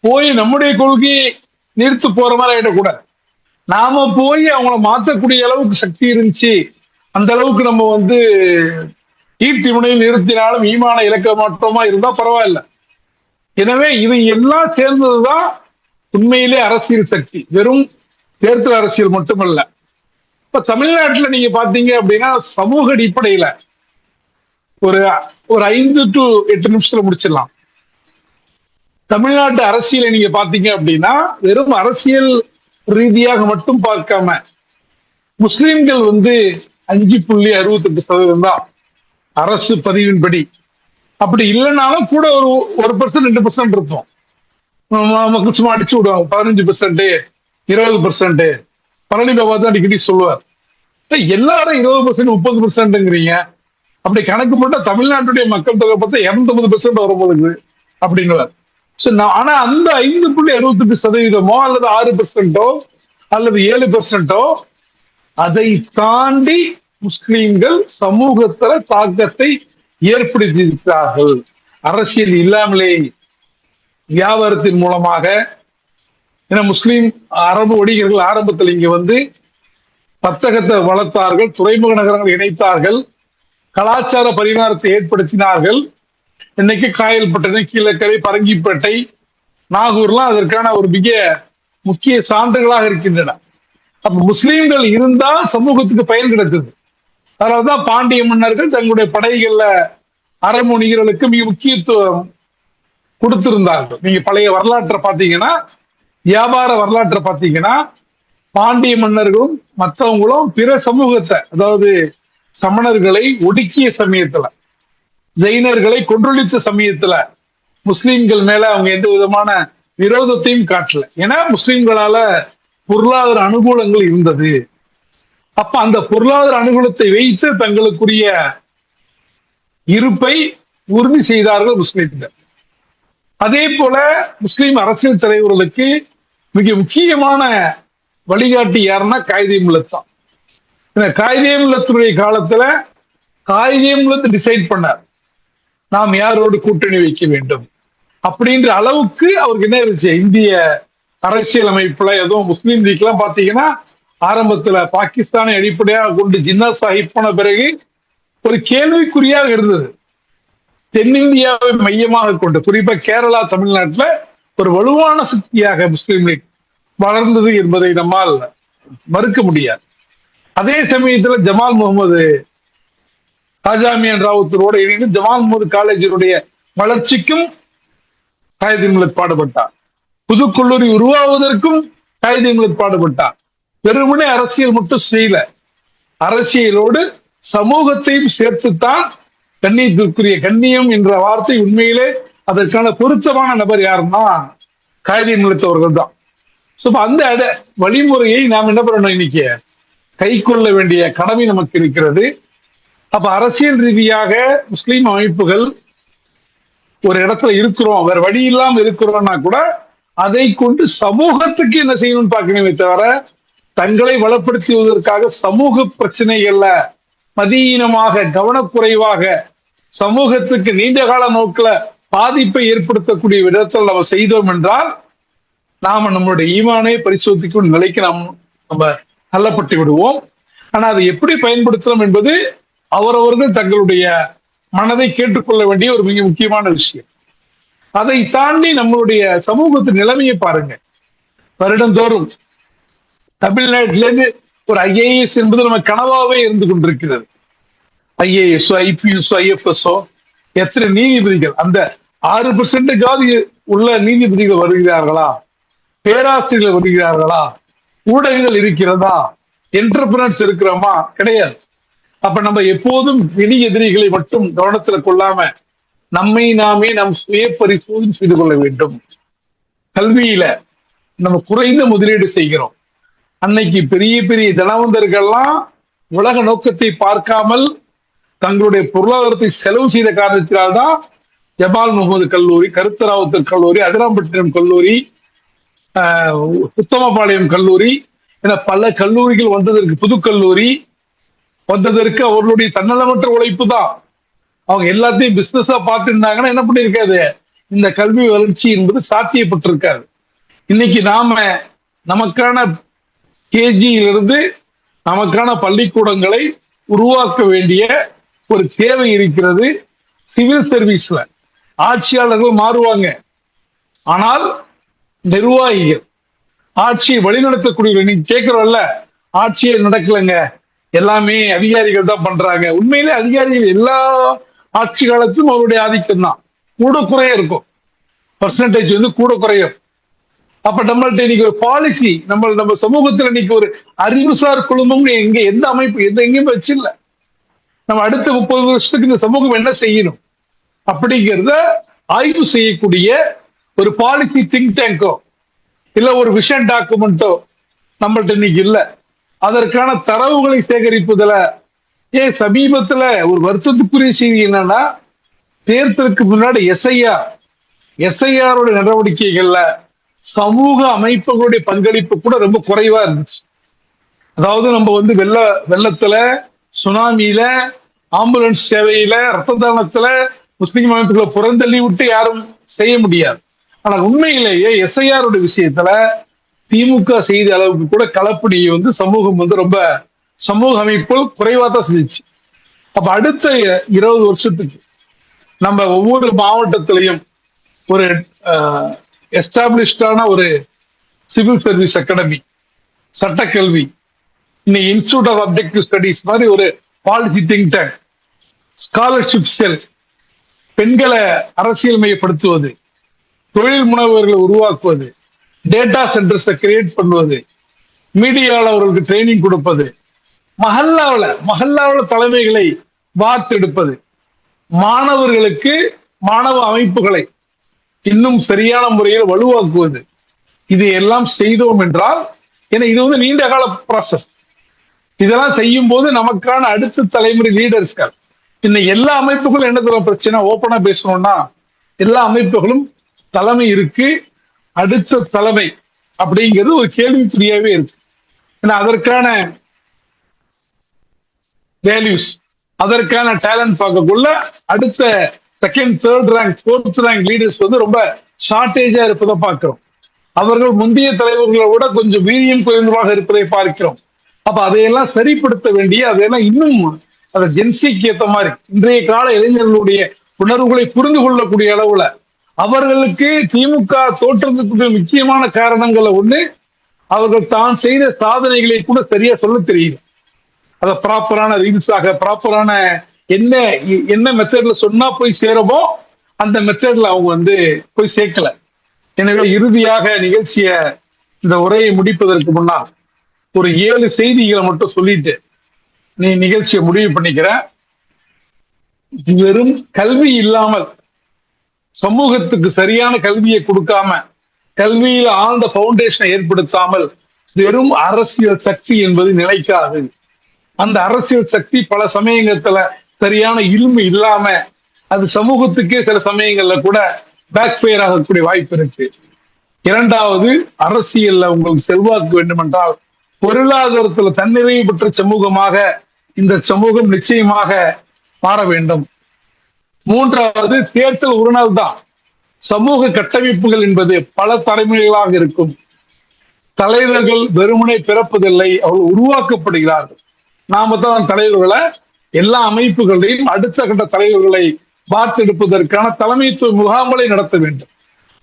போய் நம்முடைய கொள்கையை நிறுத்து போற மாதிரி ஆயிடக்கூடாது. நாம போய் அவங்கள மாற்றக்கூடிய அளவுக்கு சக்தி இருந்துச்சு, அந்த அளவுக்கு நம்ம ஈர்த்தி முனையில் நிறுத்தினாலும் ஈமான இலக்க மாற்றமா இருந்தா பரவாயில்ல. எனவே இவை எல்லாம் சேர்ந்ததுதான் உண்மையிலே அரசியல் சக்தி, வெறும் தேர்தல் அரசியல் மட்டுமல்ல. இப்ப தமிழ்நாட்டில் நீங்க பாத்தீங்க அப்படின்னா சமூக அடிப்படையில ஒரு 5 to 8 நிமிஷத்துல முடிச்சிடலாம். தமிழ்நாட்டு அரசியலை நீங்க பாத்தீங்க அப்படின்னா வெறும் அரசியல் ரீதியாக மட்டும் பார்க்காம முஸ்லிம்கள் 5.68% தான் அரசு பதிவின்படி. அப்படி இல்லைனாலும் கூட ஒரு 1% 2% இருக்கும். மக்கள் சும்மா அடிச்சு விடுவாங்க. 15%, 20%. பழனி பாபா தான் அடிக்கடி சொல்லுவார், எல்லாரும் 20%, 30%ங்கிறீங்க. அப்படி கணக்கு போட்டா தமிழ்நாட்டுடைய மக்கள் தொகை பார்த்தா 250% வரும்போது அப்படின்னு. ஆனா அந்த 5.68% அல்லது 6% அல்லது 7% அதை தாண்டி முஸ்லிம்கள் சமூகத்துல தாக்கத்தை ஏற்படுத்தி இருக்கிறார்கள். அரசியல் இல்லாமலே, வியாபாரத்தின் மூலமாக. ஏன்னா முஸ்லிம் அரபு வணிகர்கள் ஆரம்பத்தில் இங்க வந்து வர்த்தகத்தை வளர்த்தார்கள், துறைமுக நகரங்களை இணைத்தார்கள், கலாச்சார பரிமாணத்தை ஏற்படுத்தினார்கள். இன்னைக்கு காயல்பட்டணம், கீழக்கரை, பரங்கிப்பேட்டை, நாகூர்லாம் அதற்கான ஒரு மிக முக்கிய சான்றுகளாக இருக்கின்றன. அப்ப முஸ்லீம்கள் இருந்தா சமூகத்துக்கு பயன் கிடைத்தது. அதனாலதான் பாண்டிய மன்னர்கள் தங்களுடைய படைகள்ல அரபு வணிகர்களுக்கு மிக முக்கியத்துவம் கொடுத்திருந்தார்கள். நீங்க பழைய வரலாற்றை பார்த்தீங்கன்னா, வியாபார வரலாற்றை பார்த்தீங்கன்னா, பாண்டிய மன்னர்களும் மற்றவங்களும் பிற சமூகத்தை, அதாவது சமணர்களை ஒடுக்கிய சமயத்துல, ஜெயினர்களை கொன்றொழித்த சமயத்துல முஸ்லிம்கள் மேல அவங்க எந்த விதமான விரோதத்தையும் காட்டல. ஏன்னா முஸ்லிம்களால பொருளாதார அனுகூலங்கள் இருந்தது. அப்ப அந்த பொருளாதார அனுகூலத்தை வைத்து தங்களுக்குரிய இருப்பை உறுதி செய்தார்கள் முஸ்லிம்கள். அதே போல முஸ்லிம் அரசியல் தலைவர்களுக்கு மிக முக்கியமான வழிகாட்டி யாருன்னா காயிதே மில்லத் தான். காயிதே மில்லத்துடைய காலத்துல காயிதே மில்லத் டிசைட் பண்ணார், நாம் யாரோடு கூட்டணி வைக்க வேண்டும் அப்படின்ற அளவுக்கு அவருக்கு என்ன இருந்துச்சு. இந்திய அரசியல் அமைப்புல எதுவும் முஸ்லீம் லீக் எல்லாம் பாத்தீங்கன்னா, ஆரம்பத்துல பாகிஸ்தானை அடிப்படையாக கொண்டு ஜின்னா சாஹிப் போன பிறகு ஒரு கேள்விக்குறியாக இருந்தது. தென்னிந்தியாவை மையமாக கொண்டு, குறிப்பா கேரளா, தமிழ்நாட்டுல ஒரு வலுவான சக்தியாக முஸ்லீம் லீக் வளர்ந்தது என்பதை நம்மால் மறுக்க முடியாது. அதே சமயத்துல ஜமால் முகமது காஜாமியன் ராவுத்தரோடு இணைந்து ஜமால் முகமது காலேஜினுடைய வளர்ச்சிக்கும் காயிதே மில்லத் பாடுபட்டார். புதுக்கல்லூரி உருவாவதற்கும் காயிதே மில்லத் பாடுபட்டார். வெறுமனே அரசியல் மட்டும் செய்யல, அரசியலோடு சமூகத்தையும் சேர்த்துத்தான். கண்ணியத்திற்குரிய கண்ணியம் என்ற வார்த்தை உண்மையிலே அதற்கான பொருத்தமான நபர் யாருன்னா காயிதே மில்லத் அவர்கள் தான். அந்த வழிமுறையை நாம் என்ன பண்ணணும், இன்னைக்கு கை கொள்ள வேண்டிய கடமை நமக்கு இருக்கிறது. அப்ப அரசியல் ரீதியாக முஸ்லிம் அமைப்புகள் ஒரு இடத்துல இருக்கிறோம், வேற வழி இல்லாம இருக்கிறோம்னா கூட அதை கொண்டு சமூகத்துக்கு என்ன செய்யணும்னு பார்க்கணுமே தவிர, தங்களை வளப்படுத்துவதற்காக சமூக பிரச்சனைகள்ல மதியீனமாக, கவனக்குறைவாக, சமூகத்துக்கு நீண்ட கால நோக்கில பாதிப்பை ஏற்படுத்தக்கூடிய விதத்தில் நம்ம செய்தோம் என்றால் நாம நம்மளுடைய ஈமானை பரிசோதிக்கும் நிலைக்கு நம்ம தள்ளப்பட்டு விடுவோம். ஆனா அதை எப்படி பயன்படுத்தலாம் என்பது அவரவர்கள் தங்களுடைய மனதை கேட்டுக்கொள்ள வேண்டிய ஒரு மிக முக்கியமான விஷயம். அதை தாண்டி நம்மளுடைய சமூகத்தின் நிலைமையை பாருங்க. வருடந்தோறும் தமிழ்நாட்டிலிருந்து ஒரு IAS என்பது நம்ம கனவாவே இருந்து கொண்டிருக்கிறது. IAS, IPS, IFS எத்தனை நீதிபதிகள், அந்த 6% உள்ள நீதிபதிகள் வருகிறார்களா, பேராசிரியர்கள் வருகிறார்களா, ஊடகங்கள் இருக்கிறதா, என்டர்பிரனர்ஸ் இருக்கிறோமா? கிடையாது. அப்ப நம்ம எப்போதும் வெளி எதிரிகளை மட்டும் கவனத்துல கொள்ளாம நம்மை நாமே நம் சுய பரிசோதனை செய்து கொள்ள வேண்டும். கல்வியில நம்ம குறைந்த முதலீடு செய்கிறோம். அன்னைக்கு பெரிய பெரிய தனவந்தர்கள்லாம் உலக நோக்கத்தை பார்க்காமல் தங்களுடைய பொருளாதாரத்தை செலவு செய்த காரணத்தினால்தான் ஜமால் முகமது கல்லூரி, கருத்தராவுத்தர் கல்லூரி, அதிராம்பட்டினம் கல்லூரி, உத்தமபாளையம் கல்லூரி என பல கல்லூரிகள் வந்ததற்கு, புதுக்கல்லூரி வந்ததற்கு அவர்களுடைய தன்னலமற்ற உழைப்பு தான். அவங்க எல்லாத்தையும் பிசினஸா பார்த்துருந்தாங்கன்னா என்ன பண்ணிருக்காது, இந்த கல்வி வளர்ச்சி என்பது சாத்தியப்பட்டிருக்காது. இன்னைக்கு நாம நமக்கான கேஜியிலிருந்து நமக்கான பள்ளிக்கூடங்களை உருவாக்க வேண்டிய ஒரு தேவை இருக்கிறது. சிவில் சர்வீஸ்ல ஆட்சியாளர்கள் மாறுவாங்க, ஆனால் நிர்வாகிகள், ஆட்சியை வழிநடத்தக்கூடிய, நீங்க கேட்கிறோம்ல ஆட்சியே நடக்கலைங்க, எல்லாமே அதிகாரிகள் தான் பண்றாங்க. உண்மையிலே அதிகாரிகள் எல்லா ஆட்சி காலத்தும் அவருடைய ஆதிக்கம் தான், கூட குறைய இருக்கும், பர்சன்டேஜ் கூட குறையும். அப்ப நம்மள்ட்ட இன்னைக்கு ஒரு பாலிசி, நம்ம சமூகத்துல இன்னைக்கு ஒரு அறிவுசார் குழுமம் எந்த அமைப்பு எங்கேயும் வச்சில்ல. நம்ம அடுத்த 30 வருஷத்துக்கு இந்த சமூகம் என்ன செய்யணும் அப்படிங்கிறத ஆய்வு செய்யக்கூடிய ஒரு பாலிசி திங்க் டேங்கோ இல்ல ஒரு விஷன் டாக்குமெண்டோ நம்மள்ட்ட இன்னைக்கு இல்ல. அதற்கான தரவுகளை சேகரிப்பதுல சமீபத்துல ஒரு வருத்தத்துக்குரிய செய்தி என்னன்னா, தேர்தலுக்கு முன்னாடி எஸ்ஐஆர் நடவடிக்கைகள்ல சமூக அமைப்புகளுடைய பங்களிப்பு கூட ரொம்ப குறைவா இருந்துச்சு. அதாவது நம்ம வெள்ளத்துல, சுனாமியில, ஆம்புலன்ஸ் சேவையில, ரத்த தானத்துல முஸ்லிம் அமைப்புகளை புறந்தள்ளி விட்டு யாரும் செய்ய முடியாது. ஆனா உண்மையிலேயே எஸ்ஐஆர் விஷயத்துல திமுக செய்த அளவுக்கு கூட களப்பணியை சமூகம் ரொம்ப சமூக அமைப்பு குறைவா தான் செஞ்சிச்சு. அப்ப அடுத்த 20 வருஷத்துக்கு நம்ம ஒவ்வொரு மாவட்டத்திலையும் ஒரு எஸ்டாப்ளிஷ்டான ஒரு சிவில் சர்வீஸ் அகாடமி, சட்டக்கல்வி, இன்னைக்கு இன்ஸ்டிடியூட் ஆஃப் அப்ஜெக்டிவ் ஸ்டடிஸ் மாதிரி ஒரு பாலிசி திங்க் டேங்க், ஸ்காலர்ஷிப் செல், பெண்களை அரசியல் மையப்படுத்துவது, தொழில் முனைவர்களை உருவாக்குவது, டேட்டா சென்டர்ஸை கிரியேட் பண்ணுவது, மீடியாவில் அவர்களுக்கு ட்ரைனிங் கொடுப்பது, மஹல்லாவில் தலைமைகளை வார்த்தெடுப்பது, மாணவர்களுக்கு மாணவ அமைப்புகளை இன்னும் சரியான முறையில் வலுவாக்குவது, இது எல்லாம் செய்தோம் என்றால், ஏன்னா இது நீண்ட கால ப்ராசஸ். இதெல்லாம் செய்யும் போது நமக்கான அடுத்த தலைமுறை லீடர்ஸ்கள், இன்னைக்கு எல்லா அமைப்புகளும் என்ன தரும் பிரச்சனை, ஓப்பனா பேசணும்னா எல்லா அமைப்புகளும் தலைமை இருக்கு, அடுத்த தலைமை அப்படிங்கிறது ஒரு கேள்விக்குறியாவே இருக்கு. ஏன்னா அதற்கான வேல்யூஸ், அதற்கான டேலண்ட் பார்க்கக்குள்ள அடுத்த second, third rank, fourth rank leaders ரொம்ப ஷார்டேஜா இருப்பதை பார்க்கிறோம். அவர்கள் முந்தைய தலைவர்களை விட கொஞ்சம் வீரியம் குறைந்ததாக இருப்பதை பார்க்கிறோம். அப்ப அதையெல்லாம் சரிப்படுத்த வேண்டிய, அதையெல்லாம் இன்னும் அதை ஜென்சிக்கு ஏற்ற மாதிரி இன்றைய கால இளைஞர்களுடைய உணர்வுகளை புரிந்து கொள்ளக்கூடிய அளவுல அவர்களுக்கு திமுக தோற்றத்துக்கு முக்கியமான காரணங்களை ஒண்ணு, அவர்கள் தான் செய்த சாதனைகளை கூட சரியா சொல்ல தெரியுது. அத ப்ராப்பரான ரீல்ஸாக, ப்ராப்பரான என்ன மெத்தட்ல சொன்னா போய் சேரமோ அந்த மெத்தட்ல அவங்க போய் சேர்க்கல. எனவே இறுதியாக நிகழ்ச்சிய இந்த உரையை முடிப்பதற்கு முன்னால் ஒரு 7 செய்திகளை மட்டும் சொல்லிட்டு நீ நிகழ்ச்சியை முடிவு பண்ணிக்கிற. வெறும் கல்வி இல்லாமல், சமூகத்துக்கு சரியான கல்வியை கொடுக்காம, கல்வியில ஆழ்ந்த பவுண்டேஷனை ஏற்படுத்தாமல் வெறும் அரசியல் சக்தி என்பது நிலைக்காது. அந்த அரசியல் சக்தி பல சமயங்கத்துல சரியான இல்மு இல்லாம அது சமூகத்துக்கே சில சமயங்கள்ல கூட பேக் ஃபயர் ஆகக்கூடிய வாய்ப்பு இருக்கு. இரண்டாவது, அரசியல்ல உங்களுக்கு செல்வாக்கு வேண்டும் என்றால் பொருளாதாரத்துல தன்னிறைவு பெற்ற சமூகமாக இந்த சமூகம் நிச்சயமாக மாற வேண்டும். மூன்றாவது, தேர்தல் ஒரு நாள் தான். சமூக கட்டமைப்புகள் என்பது பல தலைமுறைகளாக இருக்கும். தலைவர்கள் வெறுமனே பிறப்பதில்லை, அவர்கள் உருவாக்கப்படுகிறார்கள். நாம தான் தலைவர்களை, எல்லா அமைப்புகளையும் அடுத்த கட்ட தலைவர்களை வார்த்தெடுப்பதற்கான தலைமைத்துவ முகாம்களை நடத்த வேண்டும்.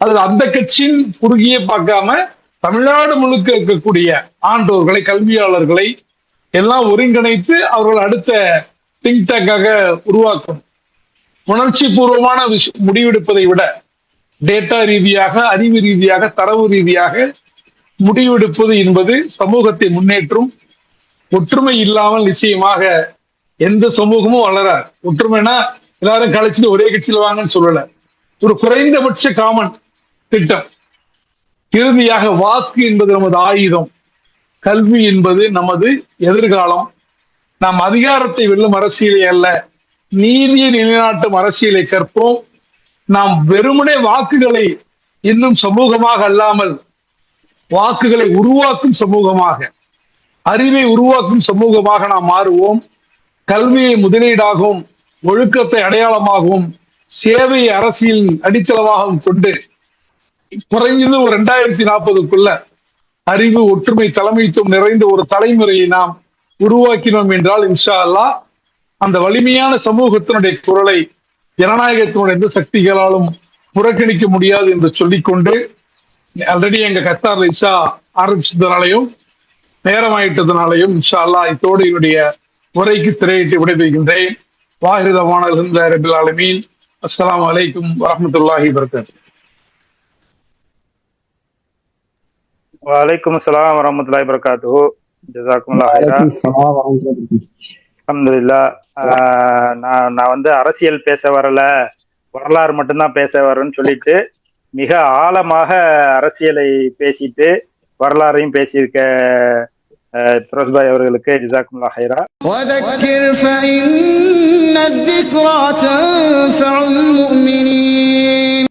அது அந்த கட்சியின் குறுகிய பார்க்காம தமிழ்நாடு முழுக்க இருக்கக்கூடிய ஆண்டோர்களை, கல்வியாளர்களை எல்லாம் ஒருங்கிணைத்து அவர்கள் அடுத்த திங்க் டேங்காக உருவாக்கும். உணர்ச்சி பூர்வமான முடிவெடுப்பதை விட டேட்டா ரீதியாக, அறிவு ரீதியாக, தரவு ரீதியாக முடிவெடுப்பது என்பது சமூகத்தை முன்னேற்றும். ஒற்றுமை இல்லாமல் நிச்சயமாக எந்த சமூகமும் வளராது. ஒற்றுமைனா எல்லாரும் கலைச்சிட்டு ஒரே கட்சியில வாங்கன்னு சொல்லல, ஒரு குறைந்தபட்ச காமன் திட்டம். இறுதியாக வாக்கு என்பது நமது ஆயுதம், கல்வி என்பது நமது எதிர்காலம். நாம் அதிகாரத்தை வெல்லும் அரசியலை அல்ல, நீதியை நிலைநாட்டும் அரசியலை கற்போம். நாம் வெறுமனே வாக்குகளை இன்னும் சமூகமாக அல்லாமல் வாக்குகளை உருவாக்கும் சமூகமாக, அறிவை உருவாக்கும் சமூகமாக நாம் மாறுவோம். கல்வியை முதலீடாகவும், ஒழுக்கத்தை அடையாளமாகவும், சேவையை அரசியல் அடித்தளமாகவும் கொண்டு குறைஞ்சது ஒரு 2040க்குள்ள அறிவு, ஒற்றுமை, தலைமைத்துவம் நிறைந்த ஒரு தலைமுறையை நாம் உருவாக்கினோம் என்றால் இன்ஷா அல்லாஹ் அந்த வலிமையான சமூகத்தினுடைய குரலை ஜனநாயகத்தினுடைய எந்த சக்திகளாலும் புறக்கணிக்க முடியாது என்று சொல்லிக்கொண்டு, ஆல்ரெடி எங்க கத்தார்ல இஷா ஆரம்பிச்சதுனாலையும் நேரமாயிட்டதுனாலையும் இன்ஷா அல்லாஹ் இத்தோடு என்னுடைய உரைக்கு திரையிட்டு விடைபெறுகின்றேன். வாஹிதமான ரபில் ஆலமீன். அஸ்ஸலாமு அலைக்கும் வரஹ்மத்துல்லாஹி வபரகாத்துஹு. வலைக்கும் அஸ்ஸலாம் வரஹ்மத்துல்லாஹி வபரகாத்துஹு. ஜஸாக்குமுல்லாஹ் ஹைரா. அல்ஹம்துலில்லாஹ். நான் வந்து அரசியல் பேச வரல, வரலாறு மட்டும்தான் பேச வரேன்னு சொல்லிட்டு மிக ஆழமாக அரசியலை பேசிட்டு வரலாறையும் பேசியிருக்க ஃபிரோஸ்பாய் அவர்களுக்கு ஜஸாக்குமுல்லாஹ் ஹைரா. وذكر فإن الذكرى تنفع